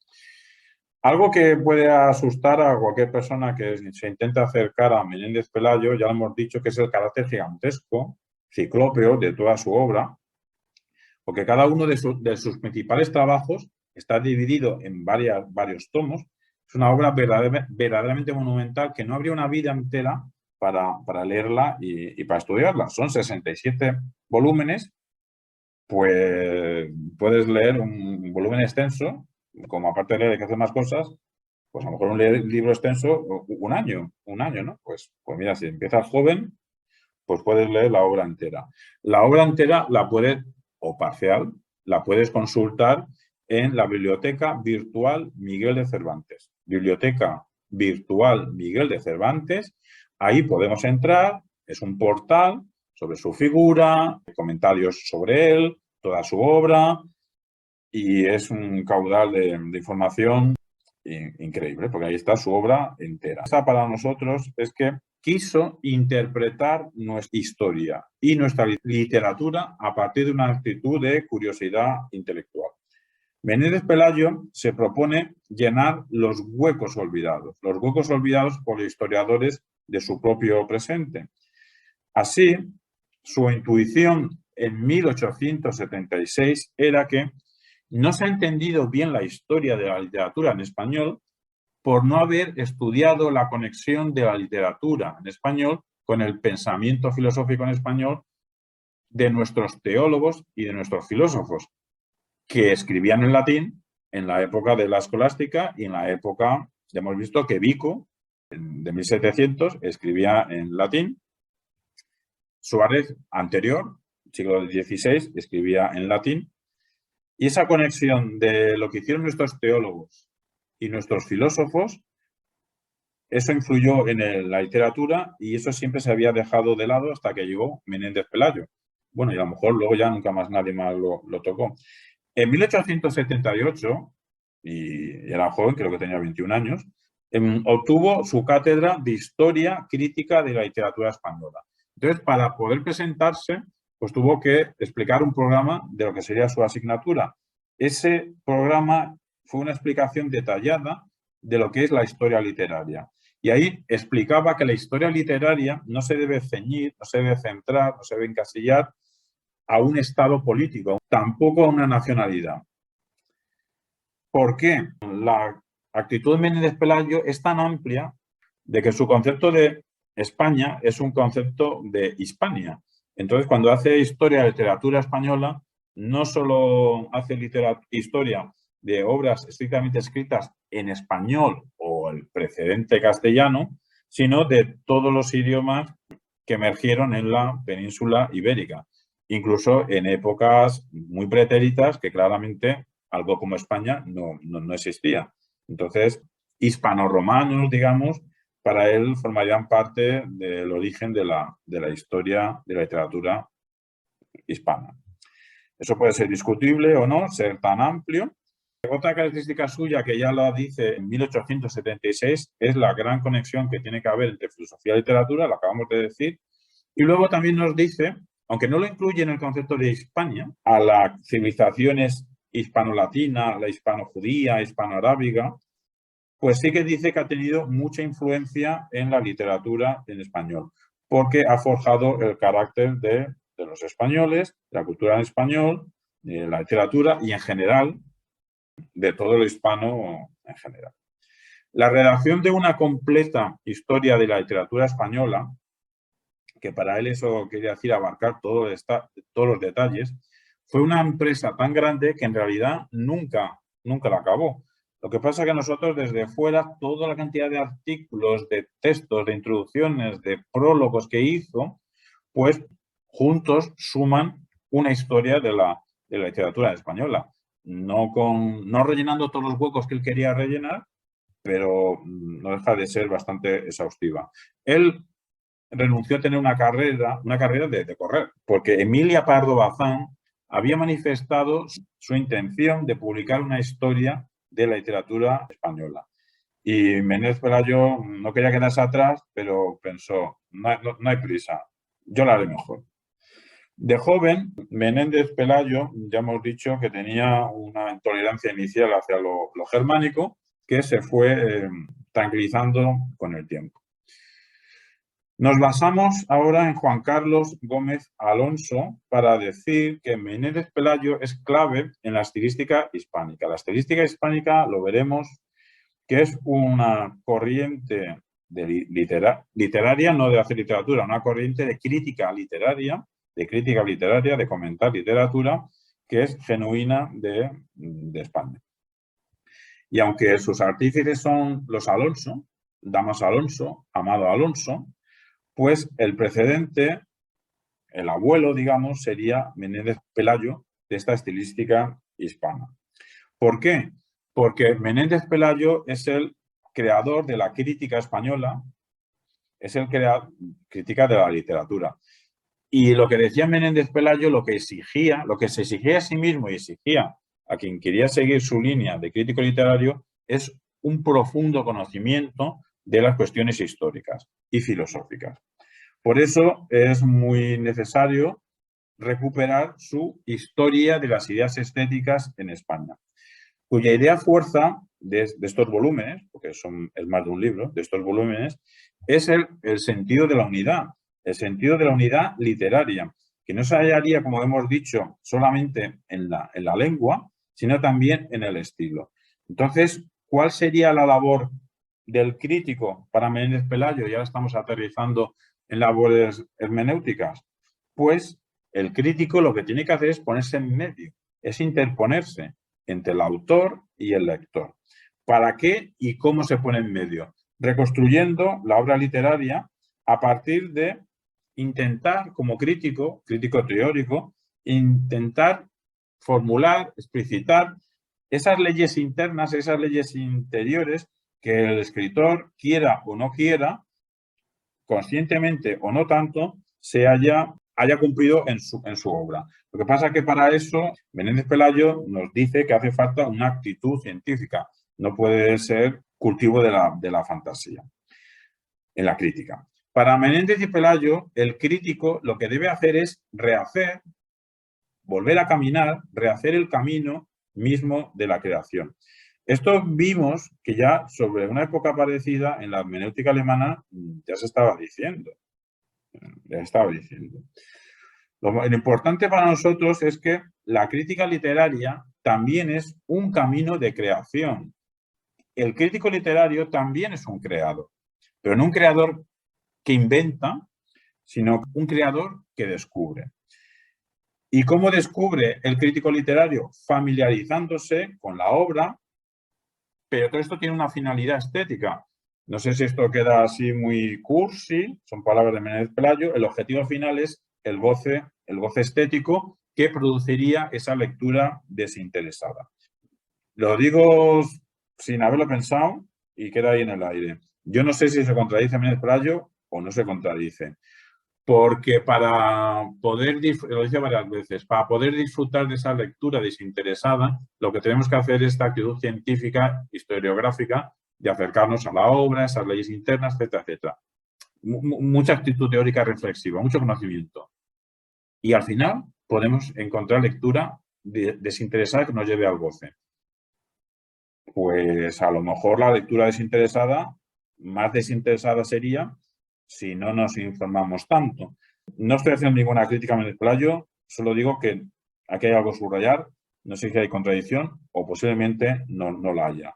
Algo que puede asustar a cualquier persona que se intenta acercar a Menéndez Pelayo, ya lo hemos dicho, que es el carácter gigantesco, ciclópeo de toda su obra, porque cada uno de sus principales trabajos está dividido en varios tomos. Es una obra verdaderamente monumental que no habría una vida entera para leerla y para estudiarla. Son 67 volúmenes, pues puedes leer un volumen extenso, como aparte de leer hay que hacer más cosas, pues a lo mejor un libro extenso, un año, ¿no? Pues mira, si empiezas joven, pues puedes leer la obra entera. La obra entera la puedes, o parcial, la puedes consultar en la Biblioteca Virtual Miguel de Cervantes. Biblioteca Virtual Miguel de Cervantes, ahí podemos entrar, es un portal sobre su figura, comentarios sobre él, toda su obra, y es un caudal de información increíble, porque ahí está su obra entera. Esta para nosotros es que quiso interpretar nuestra historia y nuestra literatura a partir de una actitud de curiosidad intelectual. Menéndez Pelayo se propone llenar los huecos olvidados por historiadores de su propio presente. Así, su intuición en 1876 era que no se ha entendido bien la historia de la literatura en español por no haber estudiado la conexión de la literatura en español con el pensamiento filosófico en español de nuestros teólogos y de nuestros filósofos, que escribían en latín en la época de la escolástica y en la época, ya hemos visto que Vico, de 1700, escribía en latín. Suárez, anterior, siglo XVI, escribía en latín. Y esa conexión de lo que hicieron nuestros teólogos y nuestros filósofos, eso influyó en la literatura y eso siempre se había dejado de lado hasta que llegó Menéndez Pelayo. Bueno, y a lo mejor luego ya nunca más nadie más lo tocó. En 1878, y era joven, creo que tenía 21 años, obtuvo su cátedra de Historia Crítica de la Literatura Española. Entonces, para poder presentarse, pues tuvo que explicar un programa de lo que sería su asignatura. Ese programa fue una explicación detallada de lo que es la historia literaria. Y ahí explicaba que la historia literaria no se debe ceñir, no se debe centrar, no se debe encasillar a un estado político, tampoco a una nacionalidad. ¿Por qué? La actitud de Menéndez Pelayo es tan amplia de que su concepto de España es un concepto de Hispania. Entonces, cuando hace historia de literatura española, no solo hace historia de obras estrictamente escritas en español o el precedente castellano, sino de todos los idiomas que emergieron en la península ibérica, incluso en épocas muy pretéritas que claramente algo como España no existía. Entonces, hispano-romanos, digamos, para él formarían parte del origen de la historia de la literatura hispana. Eso puede ser discutible o no, ser tan amplio. Otra característica suya, que ya lo dice en 1876, es la gran conexión que tiene que haber entre filosofía y literatura, lo acabamos de decir. Y luego también nos dice, aunque no lo incluye en el concepto de Hispania, a las civilizaciones hispano-latina, la hispano-judía, hispano-arábiga, pues sí que dice que ha tenido mucha influencia en la literatura en español, porque ha forjado el carácter de los españoles, de la cultura en español, de la literatura y en general de todo lo hispano en general. La redacción de una completa historia de la literatura española, que para él eso quería decir abarcar todos los detalles, fue una empresa tan grande que en realidad nunca la acabó. Lo que pasa es que nosotros desde fuera, toda la cantidad de artículos, de textos, de introducciones, de prólogos que hizo, pues juntos suman una historia de la literatura española. No rellenando todos los huecos que él quería rellenar, pero no deja de ser bastante exhaustiva. Él renunció a tener una carrera de correr, porque Emilia Pardo Bazán había manifestado su intención de publicar una historia de la literatura española. Y Menéndez Pelayo no quería quedarse atrás, pero pensó, no hay prisa, yo la haré mejor. De joven, Menéndez Pelayo, ya hemos dicho que tenía una intolerancia inicial hacia lo germánico, que se fue tranquilizando con el tiempo. Nos basamos ahora en Juan Carlos Gómez Alonso para decir que Menéndez Pelayo es clave en la estilística hispánica. La estilística hispánica, lo veremos, que es una corriente literaria, no de hacer literatura, una corriente de crítica literaria, de comentar literatura, que es genuina de España. Y aunque sus artífices son los Alonso, Damas Alonso, Amado Alonso, pues el precedente, el abuelo, digamos, sería Menéndez Pelayo de esta estilística hispana. ¿Por qué? Porque Menéndez Pelayo es el creador de la crítica española, es el crítica de la literatura. Y lo que decía Menéndez Pelayo, lo que se exigía a sí mismo y exigía a quien quería seguir su línea de crítico literario, es un profundo conocimiento de las cuestiones históricas y filosóficas. Por eso es muy necesario recuperar su historia de las ideas estéticas en España, cuya idea fuerza de estos volúmenes, porque es más de un libro, de estos volúmenes, es el sentido de la unidad, el sentido de la unidad literaria, que no se hallaría, como hemos dicho, solamente en la lengua, sino también en el estilo. Entonces, ¿cuál sería la labor del crítico para Menéndez Pelayo? Ya estamos aterrizando en labores hermenéuticas. Pues el crítico lo que tiene que hacer es ponerse en medio, es interponerse entre el autor y el lector. ¿Para qué y cómo se pone en medio? Reconstruyendo la obra literaria a partir de intentar, como crítico teórico, intentar formular, explicitar esas leyes internas, esas leyes interiores que el escritor, quiera o no quiera, conscientemente o no tanto, se haya haya cumplido en su obra. Lo que pasa es que para eso Menéndez Pelayo nos dice que hace falta una actitud científica. No puede ser cultivo de la fantasía en la crítica. Para Menéndez y Pelayo, el crítico lo que debe hacer es rehacer, volver a caminar, rehacer el camino mismo de la creación. Esto vimos que ya sobre una época parecida en la hermenéutica alemana ya se estaba diciendo. Lo importante para nosotros es que la crítica literaria también es un camino de creación. El crítico literario también es un creador, pero no un creador que inventa, sino un creador que descubre. ¿Y cómo descubre el crítico literario? Familiarizándose con la obra, pero todo esto tiene una finalidad estética. No sé si esto queda así muy cursi, son palabras de Menéndez Pelayo. El objetivo final es el goce estético que produciría esa lectura desinteresada. Lo digo sin haberlo pensado y queda ahí en el aire. Yo no sé si se contradice Menéndez Pelayo o no se contradice. Porque para poder, lo decía varias veces, para poder disfrutar de esa lectura desinteresada, lo que tenemos que hacer es esta actitud científica, historiográfica, de acercarnos a la obra, esas leyes internas, etcétera, etcétera. Mucha actitud teórica reflexiva, mucho conocimiento. Y al final podemos encontrar lectura desinteresada que nos lleve al goce. Pues a lo mejor la lectura desinteresada, más desinteresada sería si no nos informamos tanto. No estoy haciendo ninguna crítica a Menéndez Pelayo, solo digo que aquí hay algo a subrayar, no sé si hay contradicción o posiblemente no la haya.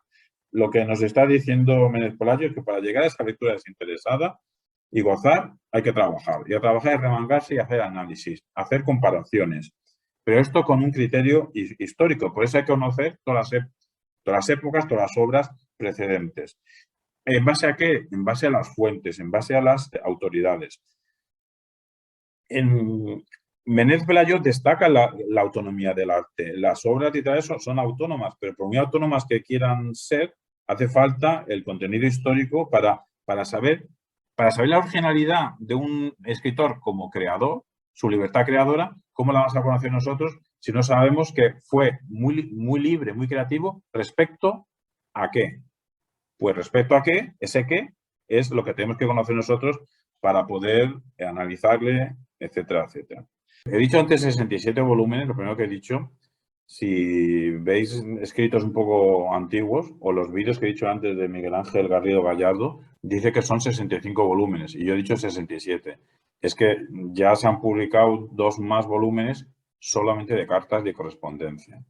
Lo que nos está diciendo Menéndez Pelayo es que para llegar a esa lectura desinteresada y gozar hay que trabajar. Y a trabajar es remangarse y hacer análisis, hacer comparaciones. Pero esto con un criterio histórico, por eso hay que conocer todas las épocas, todas las obras precedentes. ¿En base a qué? En base a las fuentes, en base a las autoridades. Menéndez Pelayo destaca la autonomía del arte. Las obras literarias son autónomas, pero por muy autónomas que quieran ser, hace falta el contenido histórico para saber la originalidad de un escritor como creador, su libertad creadora. ¿Cómo la vamos a conocer nosotros si no sabemos que fue muy libre, muy creativo respecto a qué? Pues respecto a qué, ese qué es lo que tenemos que conocer nosotros para poder analizarle, etcétera, etcétera. He dicho antes 67 volúmenes, lo primero que he dicho. Si veis escritos un poco antiguos o los vídeos que he dicho antes de Miguel Ángel Garrido Gallardo, dice que son 65 volúmenes y yo he dicho 67. Es que ya se han publicado 2 más volúmenes solamente de cartas de correspondencia.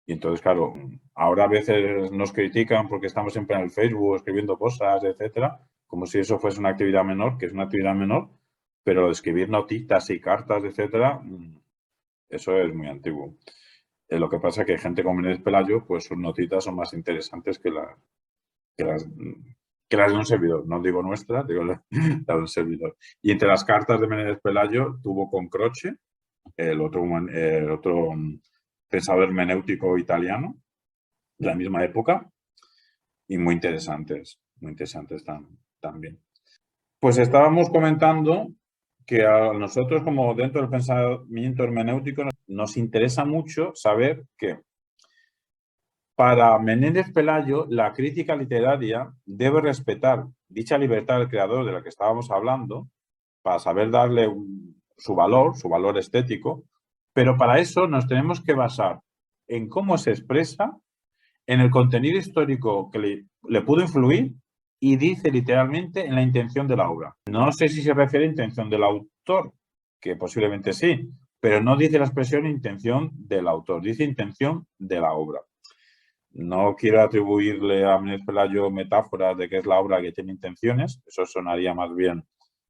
Y entonces, claro, ahora a veces nos critican porque estamos siempre en el Facebook escribiendo cosas, etcétera, como si eso fuese una actividad menor, que es una actividad menor, pero lo de escribir notitas y cartas, etcétera, eso es muy antiguo. Lo que pasa es que hay gente como Menéndez Pelayo, pues sus notitas son más interesantes que las de un servidor. No digo nuestras, digo las de un servidor. Y entre las cartas de Menéndez Pelayo tuvo con Croce, el otro pensador hermenéutico italiano de la misma época, y muy interesantes también. Pues estábamos comentando que a nosotros, como dentro del pensamiento hermenéutico, nos interesa mucho saber que para Menéndez Pelayo la crítica literaria debe respetar dicha libertad del creador de la que estábamos hablando para saber darle su valor estético, pero para eso nos tenemos que basar en cómo se expresa, en el contenido histórico que le pudo influir y dice literalmente en la intención de la obra. No sé si se refiere a intención del autor, que posiblemente sí, pero no dice la expresión intención del autor, dice intención de la obra. No quiero atribuirle a Menéndez Pelayo metáforas de que es la obra que tiene intenciones, eso sonaría más bien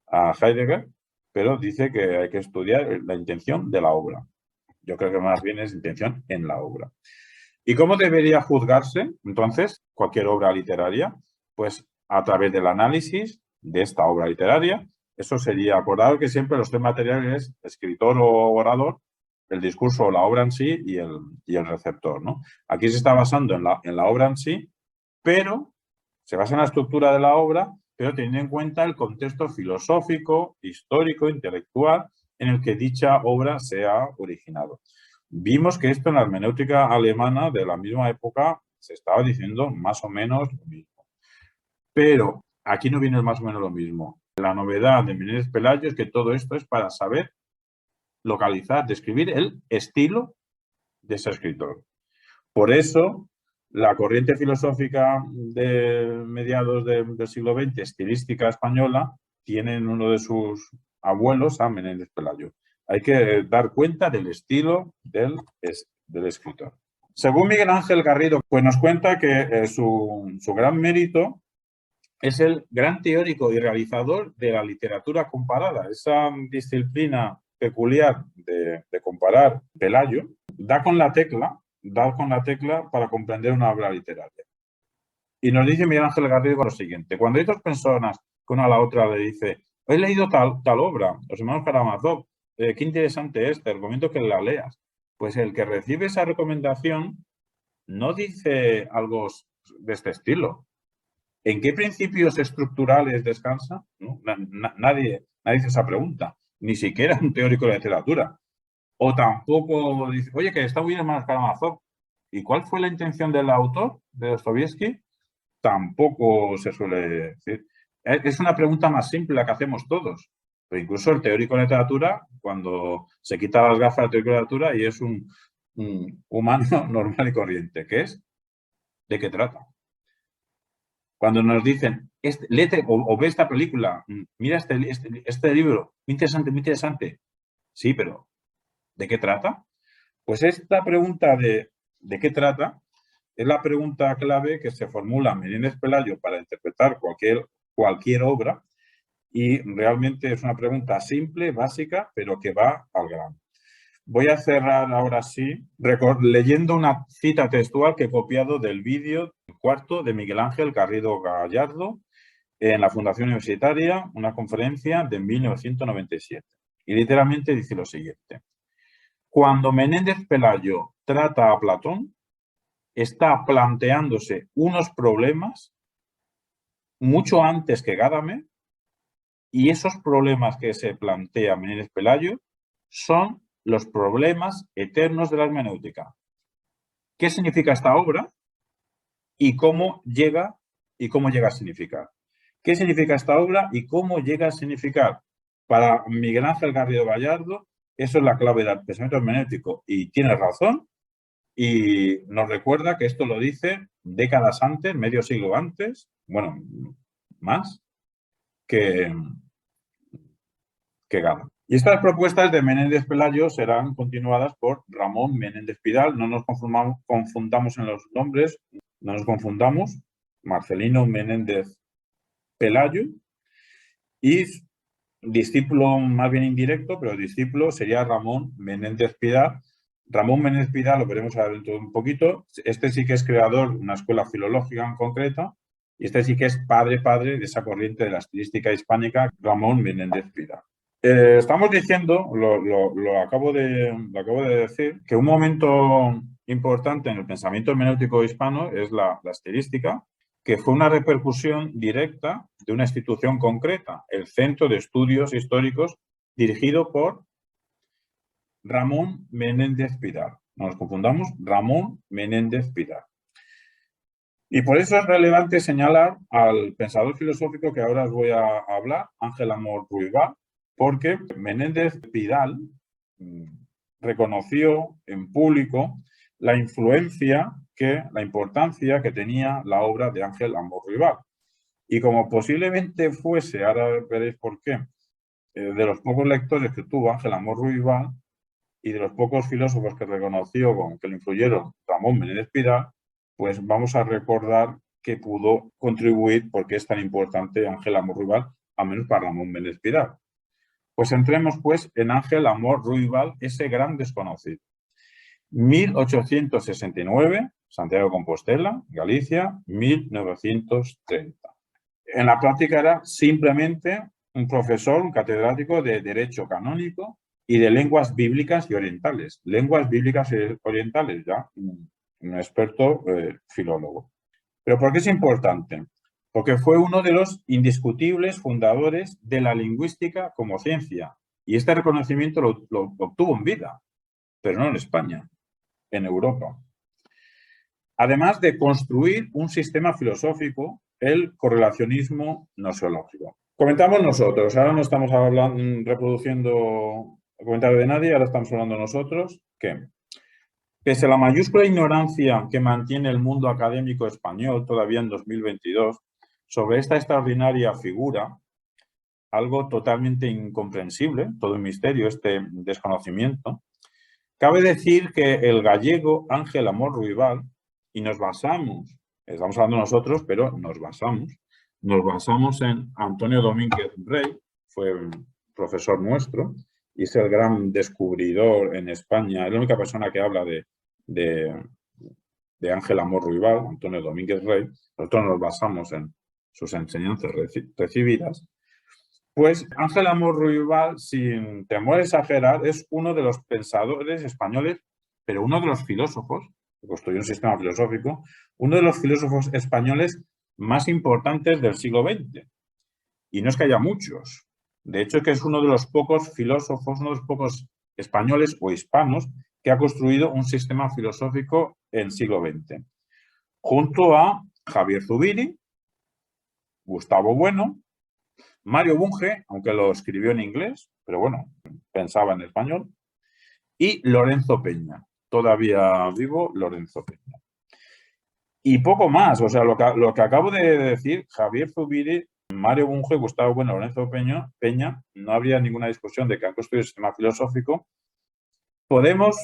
a Heidegger, pero dice que hay que estudiar la intención de la obra. Yo creo que más bien es intención en la obra. ¿Y cómo debería juzgarse, entonces, cualquier obra literaria? Pues a través del análisis de esta obra literaria. Eso sería, acordar que siempre los tres materiales es escritor o orador, el discurso o la obra en sí y el receptor, ¿no? Aquí se está basando en la obra en sí, pero se basa en la estructura de la obra, pero teniendo en cuenta el contexto filosófico, histórico, intelectual en el que dicha obra se ha originado. Vimos que esto en la hermenéutica alemana de la misma época se estaba diciendo más o menos lo mismo. Pero aquí no viene más o menos lo mismo. La novedad de Menéndez Pelayo es que todo esto es para saber localizar, describir el estilo de ese escritor. Por eso, la corriente filosófica de mediados del siglo XX, estilística española, tiene en uno de sus abuelos a Menéndez Pelayo. Hay que dar cuenta del estilo del escritor. Según Miguel Ángel Garrido, pues nos cuenta que su gran mérito es el gran teórico y realizador de la literatura comparada. Esa disciplina peculiar de comparar Pelayo da con la tecla para comprender una obra literaria. Y nos dice Miguel Ángel Garrido lo siguiente: cuando hay dos personas que una a la otra le dice, he leído tal obra, los hermanos Karamazov, qué interesante es, te recomiendo que la leas. Pues el que recibe esa recomendación no dice algo de este estilo. ¿En qué principios estructurales descansa? ¿No? Nadie hace esa pregunta, ni siquiera un teórico de literatura. O tampoco dice, oye, que está muy bien Hermanos Karamazov. ¿Y cuál fue la intención del autor, de Dostoyevsky? Tampoco se suele decir. Es una pregunta más simple la que hacemos todos. Pero incluso el teórico de literatura, cuando se quita las gafas del teórico de literatura y es un humano normal y corriente, ¿qué es? ¿De qué trata? Cuando nos dicen, léete o ve esta película, mira este libro, muy interesante, muy interesante. Sí, pero ¿de qué trata? Pues esta pregunta de qué trata es la pregunta clave que se formula Menéndez Pelayo para interpretar cualquier obra, y realmente es una pregunta simple, básica, pero que va al grano. Voy a cerrar ahora sí leyendo una cita textual que he copiado del vídeo cuarto de Miguel Ángel Garrido Gallardo en la Fundación Universitaria, una conferencia de 1997. Y literalmente dice lo siguiente: cuando Menéndez Pelayo trata a Platón, está planteándose unos problemas mucho antes que Gadamer, y esos problemas que se plantea Menéndez Pelayo son los problemas eternos de la hermenéutica. ¿Qué significa esta obra y cómo llega a significar? ¿Qué significa esta obra y cómo llega a significar? Para Miguel Ángel Garrido Gallardo, eso es la clave del pensamiento hermenéutico, y tiene razón, y nos recuerda que esto lo dice décadas antes, medio siglo antes, bueno, más, que Gadamer. Y estas propuestas de Menéndez Pelayo serán continuadas por Ramón Menéndez Pidal. No nos confundamos en los nombres, no nos confundamos. Marcelino Menéndez Pelayo, y discípulo más bien indirecto, pero discípulo sería Ramón Menéndez Pidal. Ramón Menéndez Pidal, lo veremos ahora dentro de un poquito, este sí que es creador de una escuela filológica en concreta, y este sí que es padre de esa corriente de la estilística hispánica, Ramón Menéndez Pidal. Estamos diciendo, lo acabo de decir, que un momento importante en el pensamiento hermenéutico hispano es la estilística, que fue una repercusión directa de una institución concreta, el Centro de Estudios Históricos, dirigido por Ramón Menéndez Pidal. No nos confundamos, Ramón Menéndez Pidal. Y por eso es relevante señalar al pensador filosófico que ahora os voy a hablar, Ángel Amor Ruibal, porque Menéndez Pidal reconoció en público la importancia que tenía la obra de Ángel Amor Ruibal. Y como posiblemente fuese, ahora veréis por qué, de los pocos lectores que tuvo Ángel Amor Ruibal y de los pocos filósofos que reconoció que le influyeron Ramón Menéndez Pidal, pues vamos a recordar que pudo contribuir, porque es tan importante Ángel Amor Ruibal, al menos para Ramón Menéndez Pidal. Pues entremos pues en Ángel Amor Ruibal, ese gran desconocido. 1869, Santiago de Compostela, Galicia, 1930. En la práctica era simplemente un profesor, un catedrático de Derecho Canónico y de Lenguas Bíblicas y Orientales. Lenguas Bíblicas y Orientales, ya un experto filólogo. ¿Pero por qué es importante? porque fue uno de los indiscutibles fundadores de la lingüística como ciencia. Y este reconocimiento lo obtuvo en vida, pero no en España, en Europa. Además de construir un sistema filosófico, el correlacionismo gnoseológico. Comentamos nosotros, ahora no estamos hablando, reproduciendo el comentario de nadie, ahora estamos hablando nosotros, que pese a la mayúscula ignorancia que mantiene el mundo académico español todavía en 2022 sobre esta extraordinaria figura, algo totalmente incomprensible, todo un misterio, este desconocimiento, cabe decir que el gallego Ángel Amor Ruibal, y nos basamos, estamos hablando nosotros, pero nos basamos en Antonio Domínguez Rey, fue un profesor nuestro, y es el gran descubridor en España, es la única persona que habla de Ángel Amor Ruibal, Antonio Domínguez Rey. Nosotros nos basamos en sus enseñanzas recibidas. Pues Ángel Amor Ruibal, sin temor a exagerar, es uno de los pensadores españoles, pero uno de los filósofos, que construyó un sistema filosófico, uno de los filósofos españoles más importantes del siglo XX. Y no es que haya muchos. De hecho, es que es uno de los pocos filósofos, uno de los pocos españoles o hispanos que ha construido un sistema filosófico en el siglo XX. Junto a Javier Zubiri, Gustavo Bueno, Mario Bunge, aunque lo escribió en inglés, pero bueno, pensaba en español, y Lorenzo Peña, todavía vivo Lorenzo Peña. Y poco más, o sea, lo que acabo de decir, Javier Zubiri, Mario Bunge, Gustavo Bueno, Lorenzo Peña, no habría ninguna discusión de que han construido un sistema filosófico. Podemos,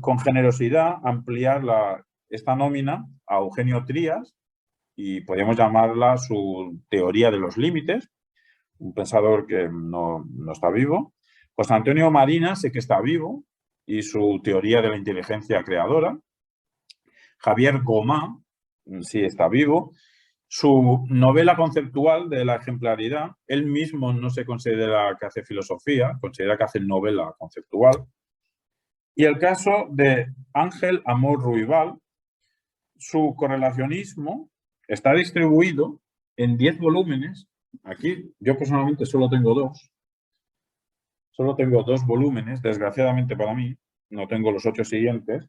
con generosidad, ampliar esta nómina a Eugenio Trías, y podríamos llamarla su teoría de los límites, un pensador que no está vivo. José Antonio Marina sé que está vivo, y su teoría de la inteligencia creadora. Javier Gomá sí está vivo. Su novela conceptual de la ejemplaridad, él mismo no se considera que hace filosofía, considera que hace novela conceptual. Y el caso de Ángel Amor Ruibal, su correlacionismo está distribuido en 10 volúmenes. Aquí yo personalmente solo tengo 2. Solo tengo 2 volúmenes, desgraciadamente para mí, no tengo los 8 siguientes.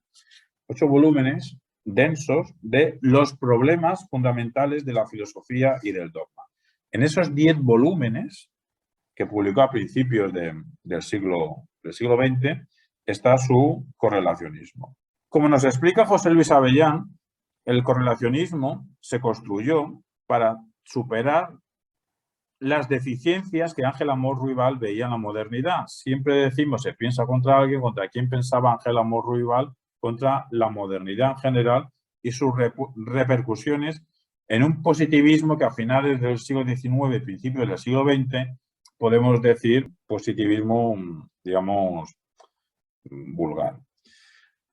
8 volúmenes densos de los problemas fundamentales de la filosofía y del dogma. En esos 10 volúmenes, que publicó a principios del siglo XX, está su correlacionismo. Como nos explica José Luis Avellán, el correlacionismo se construyó para superar las deficiencias que Ángel Amor Ruibal veía en la modernidad. Siempre decimos, se piensa contra alguien, ¿contra quién pensaba Ángel Amor Ruibal? Contra la modernidad en general y sus repercusiones en un positivismo que a finales del siglo XIX y principios del siglo XX podemos decir positivismo, digamos, vulgar.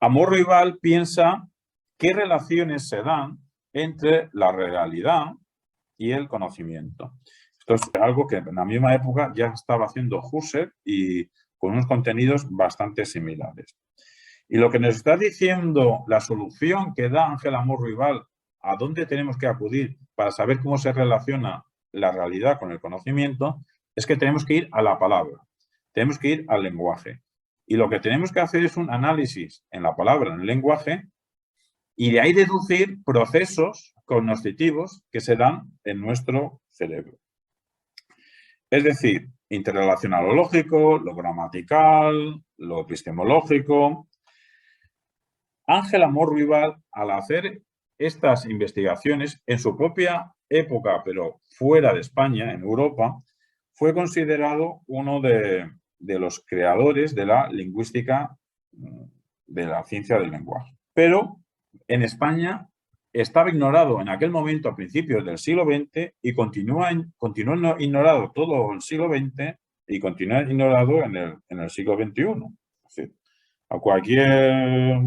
Amor Ruibal piensa qué relaciones se dan entre la realidad y el conocimiento. Esto es algo que en la misma época ya estaba haciendo Husserl y con unos contenidos bastante similares. Y lo que nos está diciendo la solución que da Ángel Amor Ruibal a dónde tenemos que acudir para saber cómo se relaciona la realidad con el conocimiento es que tenemos que ir a la palabra, tenemos que ir al lenguaje. Y lo que tenemos que hacer es un análisis en la palabra, en el lenguaje, y de ahí deducir procesos cognitivos que se dan en nuestro cerebro. Es decir, interrelacionar lo lógico, lo gramatical, lo epistemológico. Ángel Amor Ruibal, al hacer estas investigaciones en su propia época, pero fuera de España, en Europa, fue considerado uno de los creadores de la lingüística, de la ciencia del lenguaje. Pero en España estaba ignorado en aquel momento a principios del siglo XX y continuó ignorado todo el siglo XX y continúa ignorado en el siglo XXI. Es decir, a cualquier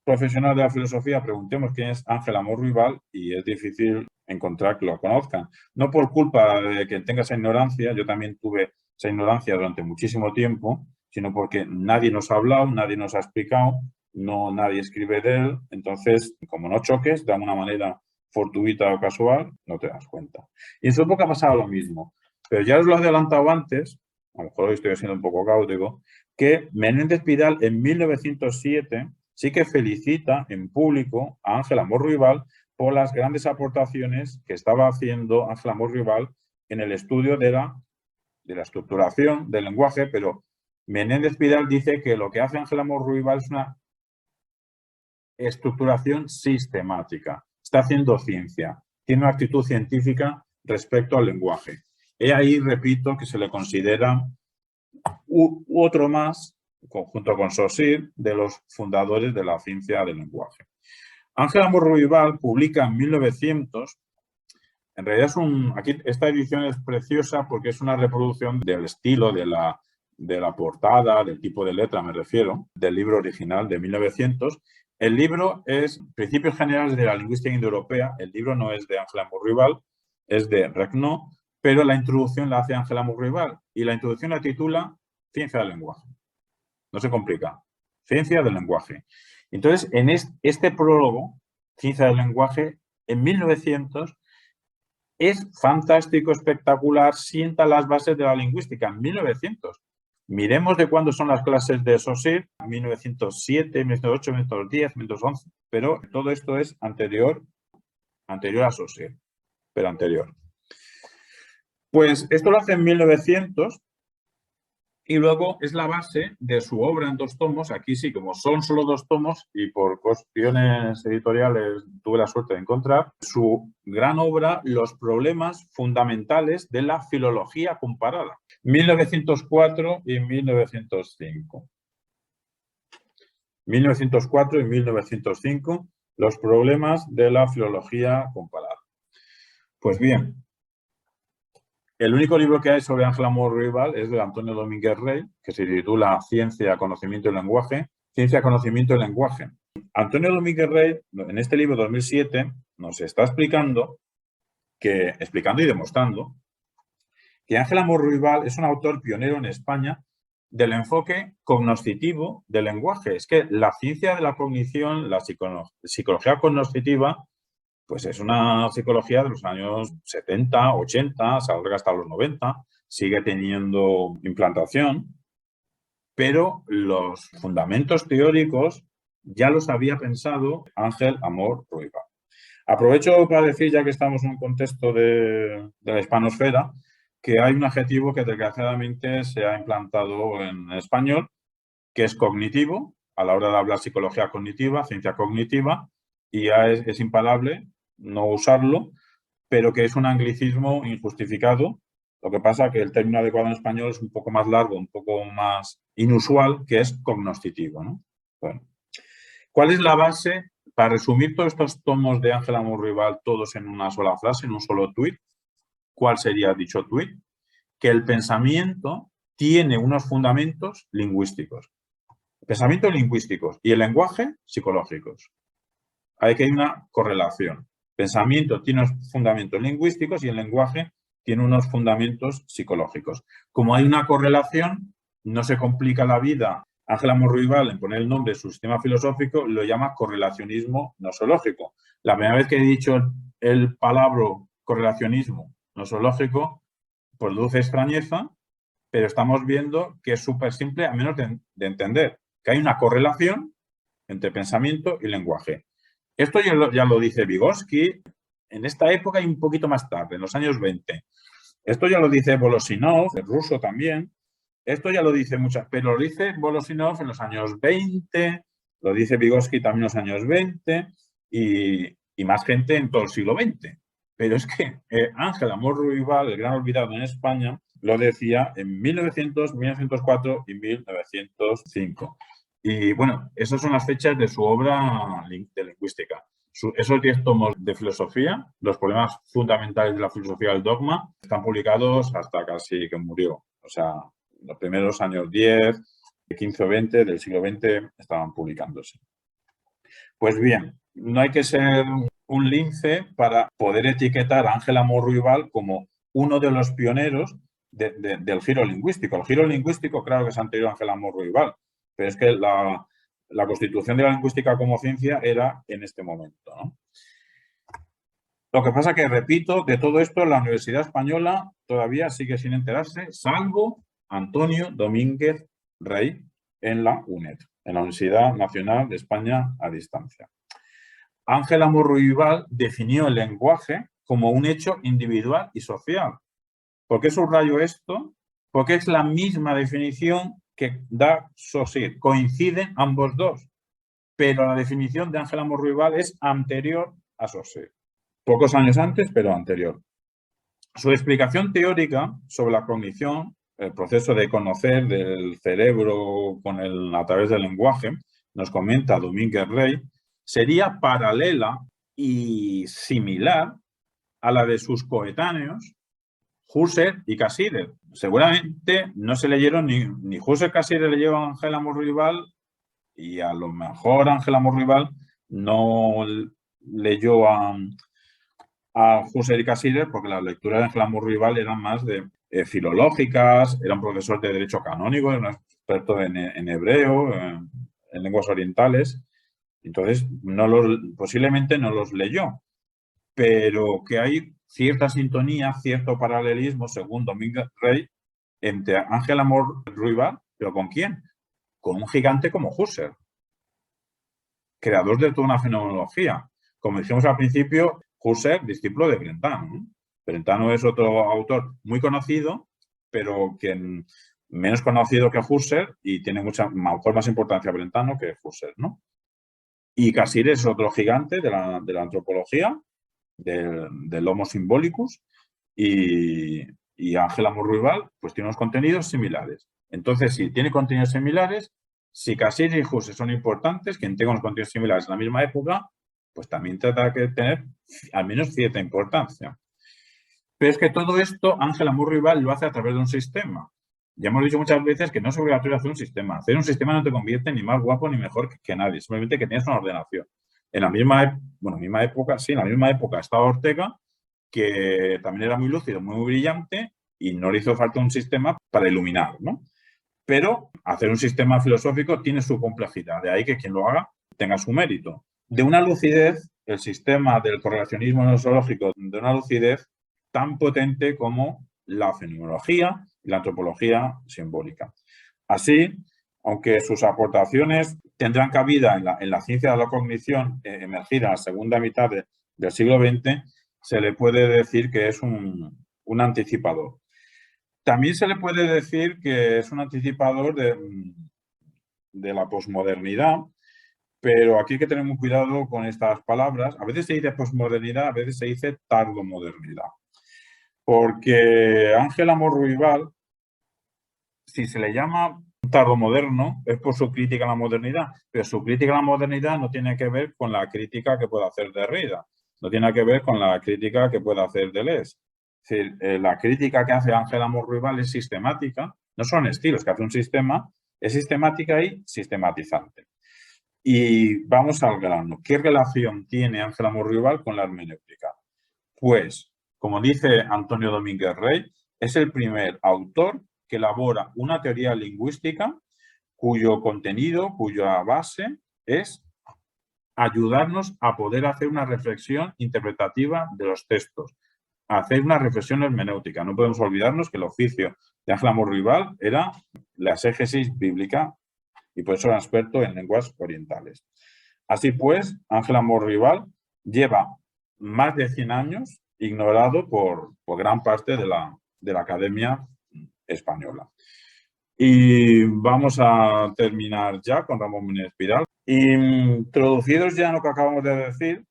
profesional de la filosofía preguntemos quién es Ángel Amor Ruibal y es difícil encontrar que lo conozcan. No por culpa de que tenga esa ignorancia, yo también tuve esa ignorancia durante muchísimo tiempo, sino porque nadie nos ha hablado, nadie nos ha explicado, nadie escribe de él. Entonces, como no choques, de alguna manera fortuita o casual, no te das cuenta. Y en su época pasaba lo mismo. Pero ya os lo he adelantado antes, a lo mejor hoy estoy siendo un poco caótico, que Menéndez Pidal en 1907 sí que felicita en público a Ángel Amor Ruibal por las grandes aportaciones que estaba haciendo Ángel Amor Ruibal en el estudio de la estructuración del lenguaje, pero Menéndez Pidal dice que lo que hace Ángel Amor Ruibal es una estructuración sistemática. Está haciendo ciencia, tiene una actitud científica respecto al lenguaje. Y ahí, repito, que se le considera otro más, junto con Saussure, de los fundadores de la ciencia del lenguaje. Ángel Amor Ruibal publica en 1900, en realidad aquí esta edición es preciosa porque es una reproducción del estilo, de la portada, del tipo de letra, me refiero, del libro original de 1900. El libro es Principios Generales de la Lingüística Indoeuropea. El libro no es de Ángel Amor Ruibal, es de Regnault, pero la introducción la hace Ángel Amor Ruibal y la introducción la titula Ciencia del lenguaje. No se complica. Ciencia del lenguaje. Entonces, en este prólogo, Ciencia del lenguaje, en 1900, es fantástico, espectacular, sienta las bases de la lingüística. En 1900. Miremos de cuándo son las clases de Saussure, 1907, 1908, 1910, 1911, pero todo esto es anterior a Saussure, pero anterior. Pues esto lo hace en 1900 y luego es la base de su obra en 2 tomos. Aquí sí, como son solo 2 tomos y por cuestiones editoriales tuve la suerte de encontrar, su gran obra, Los problemas fundamentales de la filología comparada, 1904 y 1905. 1904 y 1905, los problemas de la filología comparada. Pues bien, el único libro que hay sobre Ángel Amor Ruibal es de Antonio Domínguez Rey, que se titula Ciencia, Conocimiento y Lenguaje. Ciencia, Conocimiento y Lenguaje. Antonio Domínguez Rey, en este libro 2007, nos está explicando y demostrando que Ángel Amor Ruibal es un autor pionero en España del enfoque cognoscitivo del lenguaje. Es que la ciencia de la cognición, la psicología cognoscitiva, pues es una psicología de los años 70, 80, se alarga hasta los 90, sigue teniendo implantación, pero los fundamentos teóricos ya los había pensado Ángel Amor Ruibal. Aprovecho para decir, ya que estamos en un contexto de la hispanosfera, que hay un adjetivo que desgraciadamente se ha implantado en español, que es cognitivo, a la hora de hablar psicología cognitiva, ciencia cognitiva, y ya es imparable no usarlo, pero que es un anglicismo injustificado. Lo que pasa es que el término adecuado en español es un poco más largo, un poco más inusual, que es cognoscitivo, ¿no? Bueno, ¿cuál es la base? Para resumir todos estos tomos de Ángel Amor Ruibal, todos en una sola frase, en un solo tuit, ¿cuál sería dicho tuit? Que el pensamiento tiene unos fundamentos lingüísticos. Pensamientos lingüísticos y el lenguaje psicológicos. Hay que hay una correlación. Pensamiento tiene unos fundamentos lingüísticos y el lenguaje tiene unos fundamentos psicológicos. Como hay una correlación, no se complica la vida. Ángel Amor Ruibal, en poner el nombre de su sistema filosófico, lo llama correlacionismo nosológico. La primera vez que he dicho el palabra correlacionismo nosológico produce extrañeza, pero estamos viendo que es súper simple, a menos de entender, que hay una correlación entre pensamiento y lenguaje. Esto ya lo dice Vygotsky en esta época y un poquito más tarde, en los años 20. Esto ya lo dice Volosinov, el ruso también. Esto ya lo dice pero lo dice Volosinov en los años 20, lo dice Vygotsky también en los años 20 y más gente en todo el siglo XX. Pero es que Ángel Amor Ruibal, el gran olvidado en España, lo decía en 1900, 1904 y 1905. Y bueno, esas son las fechas de su obra de lingüística. Esos 10 tomos de filosofía, los problemas fundamentales de la filosofía del dogma, están publicados hasta casi que murió. O sea, los primeros años 10, 15 o 20 del siglo XX estaban publicándose. Pues bien, no hay que ser un lince para poder etiquetar a Ángel Amor Ruibal como uno de los pioneros del giro lingüístico. El giro lingüístico, claro que es anterior a Ángel Amor Ruibal, pero es que la constitución de la lingüística como ciencia era en este momento, ¿no? Lo que pasa que, repito, de todo esto la Universidad Española todavía sigue sin enterarse, salvo Antonio Domínguez Rey en la UNED, en la Universidad Nacional de España a Distancia. Ángel Amor Ruibal definió el lenguaje como un hecho individual y social. ¿Por qué subrayo esto? Porque es la misma definición que da Saussure. Coinciden ambos dos, pero la definición de Ángel Amor Ruibal es anterior a Saussure. Pocos años antes, pero anterior. Su explicación teórica sobre la cognición, el proceso de conocer del cerebro a través del lenguaje, nos comenta Domínguez Rey, sería paralela y similar a la de sus coetáneos Husserl y Cassirer. Seguramente no se leyeron ni Husserl Cassirer leyó a Ángel Amor Ruibal, y a lo mejor Ángel Amor Ruibal no leyó a Husserl y Cassirer, porque las lecturas de Ángel Amor Ruibal eran más de filológicas, era un profesor de Derecho Canónico, era un experto en hebreo, en lenguas orientales. Entonces, posiblemente no los leyó, pero que hay cierta sintonía, cierto paralelismo, según Domínguez Rey, entre Ángel Amor Ruibal, ¿pero con quién? Con un gigante como Husserl, creador de toda una fenomenología. Como dijimos al principio, Husserl, discípulo de Brentano. Brentano es otro autor muy conocido, pero que menos conocido que Husserl y tiene mejor más importancia Brentano que Husserl, ¿no? Y Cassirer es otro gigante de la antropología, del Homo Symbolicus, y Ángel Amor Ruibal pues tiene unos contenidos similares. Entonces, si tiene contenidos similares, si Cassirer y Husserl son importantes, quien tenga unos contenidos similares en la misma época, pues también tendrá que tener al menos cierta importancia. Pero es que todo esto Ángel Amor Ruibal lo hace a través de un sistema. Ya hemos dicho muchas veces que no es obligatorio hacer un sistema. Hacer un sistema no te convierte ni más guapo ni mejor que nadie, simplemente que tienes una ordenación. En la misma época estaba Ortega, que también era muy lúcido, muy brillante, y no le hizo falta un sistema para iluminar, ¿no? Pero hacer un sistema filosófico tiene su complejidad, de ahí que quien lo haga tenga su mérito. De una lucidez, el sistema del correlacionismo nosológico, de una lucidez tan potente como la fenomenología y la antropología simbólica. Así, aunque sus aportaciones tendrán cabida en la ciencia de la cognición emergida en la segunda mitad del siglo XX, se le puede decir que es un anticipador. También se le puede decir que es un anticipador de la posmodernidad, pero aquí hay que tener muy cuidado con estas palabras. A veces se dice posmodernidad, a veces se dice tardomodernidad. Porque Ángel Amor Ruibal, si se le llama tardomoderno, es por su crítica a la modernidad, pero su crítica a la modernidad no tiene que ver con la crítica que puede hacer Derrida, no tiene que ver con la crítica que puede hacer Deleuze. Es decir, la crítica que hace Ángel Amor Ruibal es sistemática, no son estilos, que hace un sistema, es sistemática y sistematizante. Y vamos al grano. ¿Qué relación tiene Ángel Amor Ruibal con la hermenéutica? Pues, como dice Antonio Domínguez Rey, es el primer autor que elabora una teoría lingüística cuyo contenido, cuya base es ayudarnos a poder hacer una reflexión interpretativa de los textos, hacer una reflexión hermenéutica. No podemos olvidarnos que el oficio de Ángel Amor Ruibal era la exégesis bíblica y por eso era experto en lenguas orientales. Así pues, Ángel Amor Ruibal lleva más de 100 años ignorado por gran parte de la Academia Española. Y vamos a terminar ya con Ramón Menéndez Pidal. Introducidos ya en lo que acabamos de decir,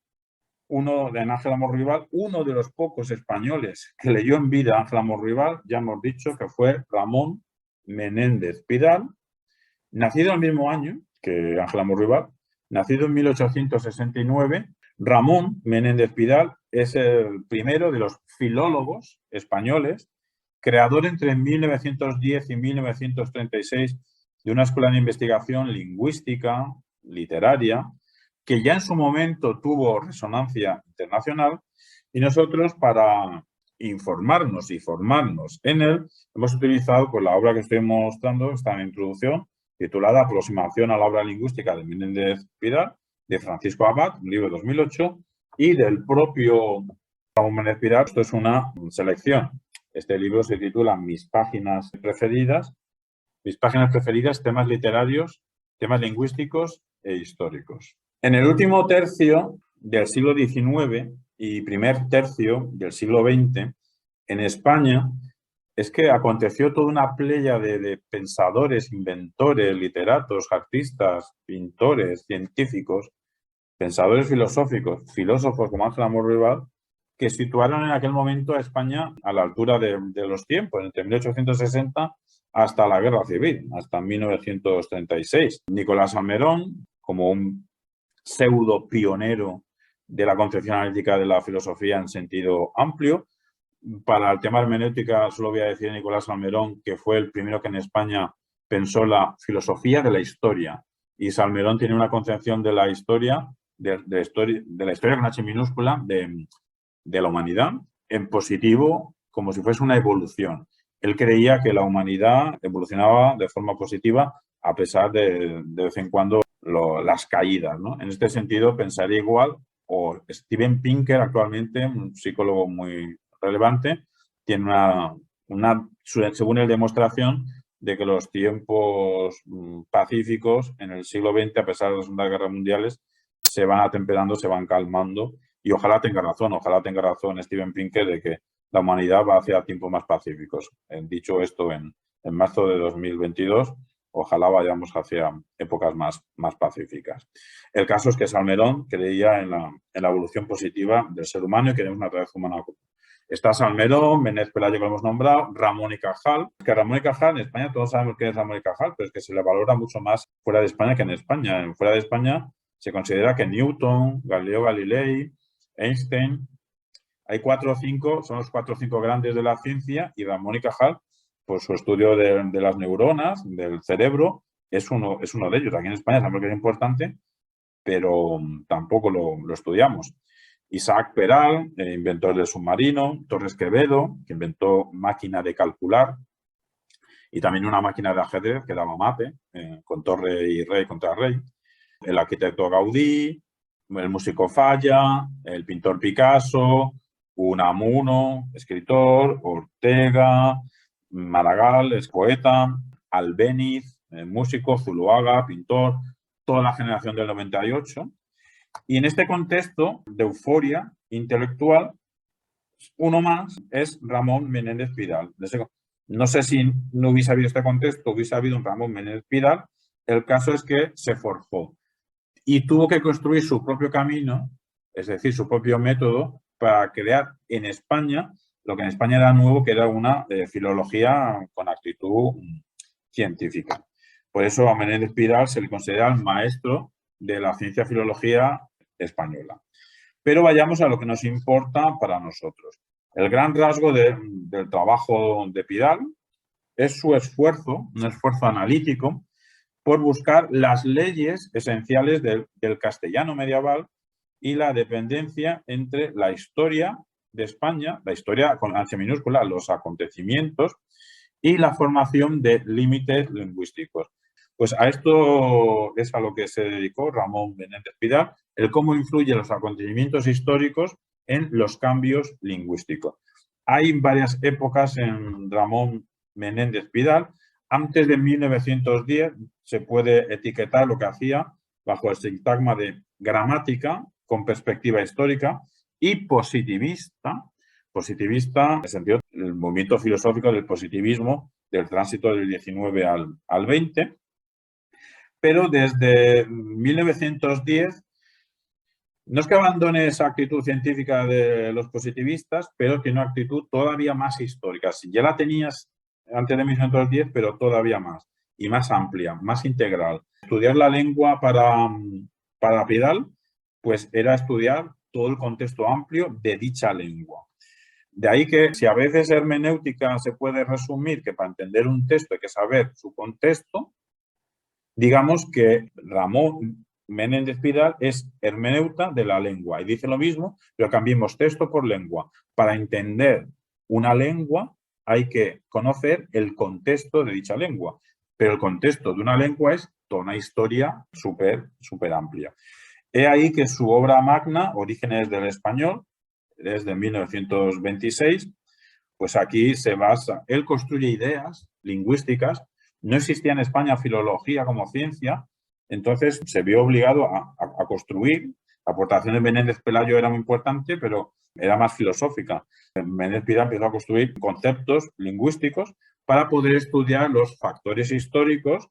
de Ángel Amor Ruibal, uno de los pocos españoles que leyó en vida a Ángel Amor Ruibal, ya hemos dicho que fue Ramón Menéndez Pidal, nacido el mismo año que Ángel Amor Ruibal, nacido en 1869. Ramón Menéndez Pidal es el primero de los filólogos españoles, creador entre 1910 y 1936 de una escuela de investigación lingüística, literaria, que ya en su momento tuvo resonancia internacional, y nosotros, para informarnos y formarnos en él, hemos utilizado pues, la obra que estoy mostrando, esta introducción, titulada Aproximación a la obra lingüística de Menéndez Pidal, de Francisco Abad, un libro de 2008, y del propio Ramón Menéndez Pidal, esto es una selección. Este libro se titula Mis páginas preferidas. Mis páginas preferidas, temas literarios, temas lingüísticos e históricos. En el último tercio del siglo XIX y primer tercio del siglo XX, en España, es que aconteció toda una playa de pensadores, inventores, literatos, artistas, pintores, científicos, pensadores filosóficos, filósofos como Ángel Amor Rival, que situaron en aquel momento a España a la altura de los tiempos, entre 1860 hasta la Guerra Civil, hasta 1936. Nicolás Salmerón, como un pseudo pionero de la concepción analítica de la filosofía en sentido amplio. Para el tema hermenéutica solo voy a decir a Nicolás Salmerón que fue el primero que en España pensó la filosofía de la historia. Y Salmerón tiene una concepción de la historia, de la historia con H minúscula, de la humanidad en positivo, como si fuese una evolución. Él creía que la humanidad evolucionaba de forma positiva a pesar de vez en cuando las caídas, ¿no? En este sentido, pensaría igual, o Steven Pinker, actualmente, un psicólogo muy relevante, tiene según él, demostración de que los tiempos pacíficos en el siglo XX, a pesar de las Segundas Guerras Mundiales, se van atemperando, se van calmando, y ojalá tenga razón Steven Pinker de que la humanidad va hacia tiempos más pacíficos. Dicho esto, en marzo de 2022, ojalá vayamos hacia épocas más pacíficas. El caso es que Salmerón creía en la evolución positiva del ser humano y queremos una raza humana común. Está Salmerón, Menéndez Pelayo, que lo hemos nombrado, Ramón y Cajal. Que Ramón y Cajal, en España todos sabemos quién es Ramón y Cajal, pero es que se le valora mucho más fuera de España que en España. Fuera de España se considera que Newton, Galileo Galilei, Einstein, hay 4 o 5, son los 4 o 5 grandes de la ciencia, y Ramón y Cajal, por su estudio de las neuronas, del cerebro, es uno de ellos. Aquí en España sabemos que es importante, pero tampoco lo estudiamos. Isaac Peral, inventor del submarino, Torres Quevedo, que inventó máquina de calcular, y también una máquina de ajedrez que daba mate, con torre y rey contra rey. El arquitecto Gaudí, el músico Falla, el pintor Picasso, Unamuno, escritor, Ortega, Maragall, es poeta, Albéniz, músico, Zuloaga, pintor, toda la generación del 98. Y en este contexto de euforia intelectual, uno más es Ramón Menéndez Pidal. No sé si no hubiese habido este contexto, hubiese habido un Ramón Menéndez Pidal. El caso es que se forjó y tuvo que construir su propio camino, es decir, su propio método, para crear en España lo que en España era nuevo, que era una filología con actitud científica. Por eso a Menéndez Pidal se le considera el maestro de la ciencia filología española. Pero vayamos a lo que nos importa para nosotros. El gran rasgo del trabajo de Pidal es su esfuerzo, un esfuerzo analítico, por buscar las leyes esenciales del castellano medieval y la dependencia entre la historia de España, la historia con H minúscula, los acontecimientos, y la formación de límites lingüísticos. Pues a esto es a lo que se dedicó Ramón Menéndez Pidal, el cómo influyen los acontecimientos históricos en los cambios lingüísticos. Hay varias épocas en Ramón Menéndez Pidal. Antes de 1910 se puede etiquetar lo que hacía bajo el sintagma de gramática con perspectiva histórica y positivista. Positivista en el sentido del movimiento filosófico del positivismo del tránsito del 19 al 20. Pero desde 1910 no es que abandone esa actitud científica de los positivistas, pero tiene una actitud todavía más histórica. Si ya la tenías antes de 1910, pero todavía más, y más amplia, más integral. Estudiar la lengua para Pidal, pues era estudiar todo el contexto amplio de dicha lengua. De ahí que si a veces hermenéutica se puede resumir que para entender un texto hay que saber su contexto, digamos que Ramón Menéndez Pidal es hermeneuta de la lengua y dice lo mismo, pero cambiemos texto por lengua. Para entender una lengua hay que conocer el contexto de dicha lengua, pero el contexto de una lengua es toda una historia súper amplia. He ahí que su obra magna, Orígenes del Español, desde 1926, pues aquí se basa, él construye ideas lingüísticas. No existía en España filología como ciencia, entonces se vio obligado a construir. La aportación de Menéndez Pelayo era muy importante, pero era más filosófica. Menéndez Pidal empezó a construir conceptos lingüísticos para poder estudiar los factores históricos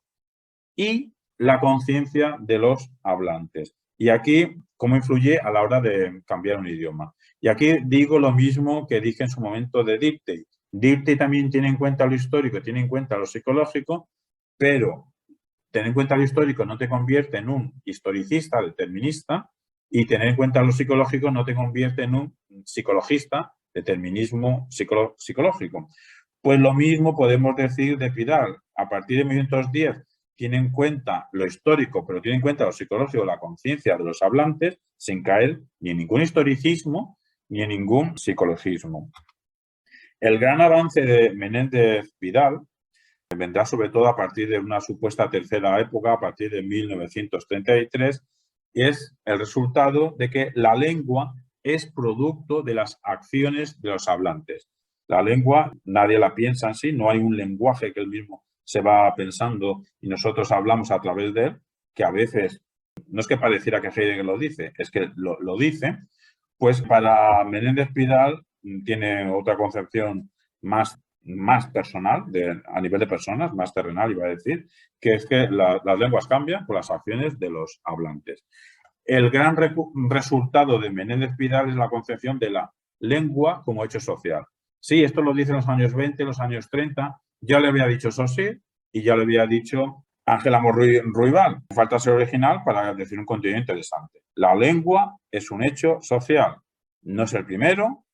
y la conciencia de los hablantes. Y aquí, cómo influye a la hora de cambiar un idioma. Y aquí digo lo mismo que dije en su momento de Dilthey. Dilthey también tiene en cuenta lo histórico, tiene en cuenta lo psicológico, pero tener en cuenta lo histórico no te convierte en un historicista, determinista, y tener en cuenta lo psicológico no te convierte en un psicologista, determinismo psicológico. Pues lo mismo podemos decir de Pidal. A partir de 1910 tiene en cuenta lo histórico, pero tiene en cuenta lo psicológico, la conciencia de los hablantes, sin caer ni en ningún historicismo ni en ningún psicologismo. El gran avance de Menéndez Pidal vendrá sobre todo a partir de una supuesta tercera época, a partir de 1933, y es el resultado de que la lengua es producto de las acciones de los hablantes. La lengua, nadie la piensa en sí, no hay un lenguaje que él mismo se va pensando y nosotros hablamos a través de él, que a veces, no es que pareciera que Heidegger lo dice, es que lo dice. Pues para Menéndez Pidal tiene otra concepción más personal, a nivel de personas, más terrenal, iba a decir, que es que las lenguas cambian por las acciones de los hablantes. El gran resultado de Menéndez Pidal es la concepción de la lengua como hecho social. Sí, esto lo dice en los años 20, los años 30, ya le había dicho Saussure y ya le había dicho Ángel Amor Ruibal. Falta ser original para decir un contenido interesante. La lengua es un hecho social. No es el primero,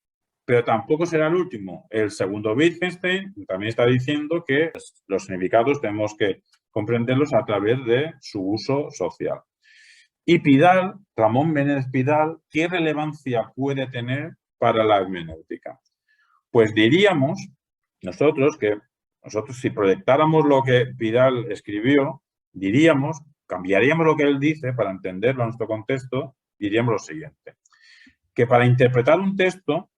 pero tampoco será el último. El segundo Wittgenstein también está diciendo que los significados tenemos que comprenderlos a través de su uso social. Y Pidal, Ramón Menéndez Pidal, ¿qué relevancia puede tener para la hermenéutica? Pues diríamos nosotros si proyectáramos lo que Pidal escribió, cambiaríamos lo que él dice para entenderlo en nuestro contexto, diríamos lo siguiente, que para interpretar un texto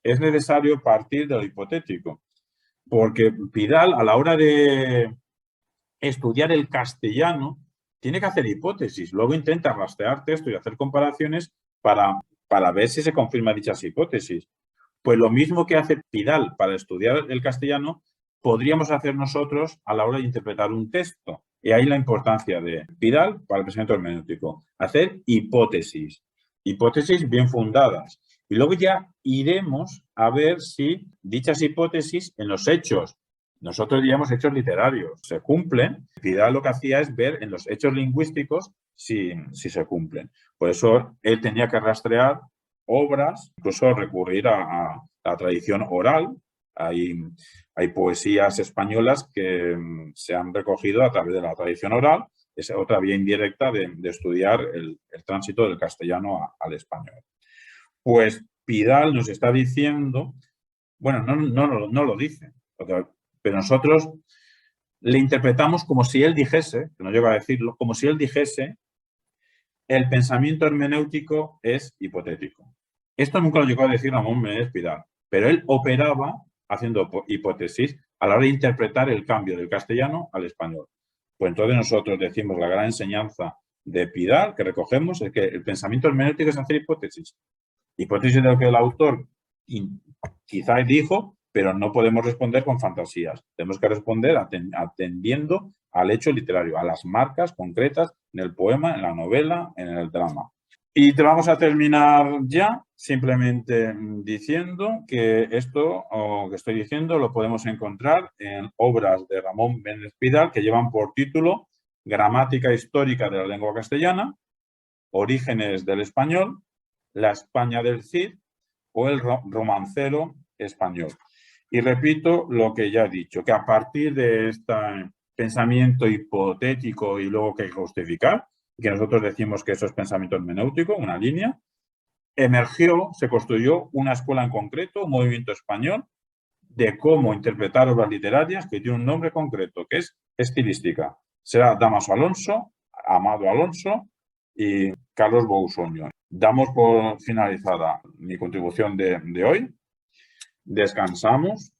es necesario partir de lo hipotético, porque Pidal, a la hora de estudiar el castellano, tiene que hacer hipótesis, luego intenta rastrear texto y hacer comparaciones para ver si se confirma dichas hipótesis. Pues lo mismo que hace Pidal para estudiar el castellano, podríamos hacer nosotros a la hora de interpretar un texto. Y ahí la importancia de Pidal para el pensamiento hermenéutico. Hacer hipótesis bien fundadas. Y luego ya iremos a ver si dichas hipótesis en los hechos, nosotros diríamos hechos literarios, se cumplen. Pidal lo que hacía es ver en los hechos lingüísticos si se cumplen. Por eso él tenía que rastrear obras, incluso recurrir a la tradición oral. Hay poesías españolas que se han recogido a través de la tradición oral. Es otra vía indirecta de estudiar el tránsito del castellano al español. Pues Pidal nos está diciendo, bueno, no lo dice, pero nosotros le interpretamos como si él dijese, que no llega a decirlo, como si él dijese, el pensamiento hermenéutico es hipotético. Esto nunca lo llegó a decir Ramón Menéndez Pidal, pero él operaba haciendo hipótesis a la hora de interpretar el cambio del castellano al español. Pues entonces nosotros decimos la gran enseñanza de Pidal que recogemos es que el pensamiento hermenéutico es hacer hipótesis. Hipótesis de lo que el autor quizás dijo, pero no podemos responder con fantasías. Tenemos que responder atendiendo al hecho literario, a las marcas concretas en el poema, en la novela, en el drama. Y te vamos a terminar ya simplemente diciendo que esto que estoy diciendo lo podemos encontrar en obras de Ramón Menéndez Pidal que llevan por título Gramática histórica de la lengua castellana, Orígenes del español, La España del Cid o El romancero español. Y repito lo que ya he dicho, que a partir de este pensamiento hipotético y luego que hay que justificar, que nosotros decimos que eso es pensamiento hermenéutico, una línea, se construyó una escuela en concreto, un movimiento español, de cómo interpretar obras literarias que tiene un nombre concreto, que es estilística. Será Dámaso Alonso, Amado Alonso y Carlos Bousoño. Damos por finalizada mi contribución de hoy. Descansamos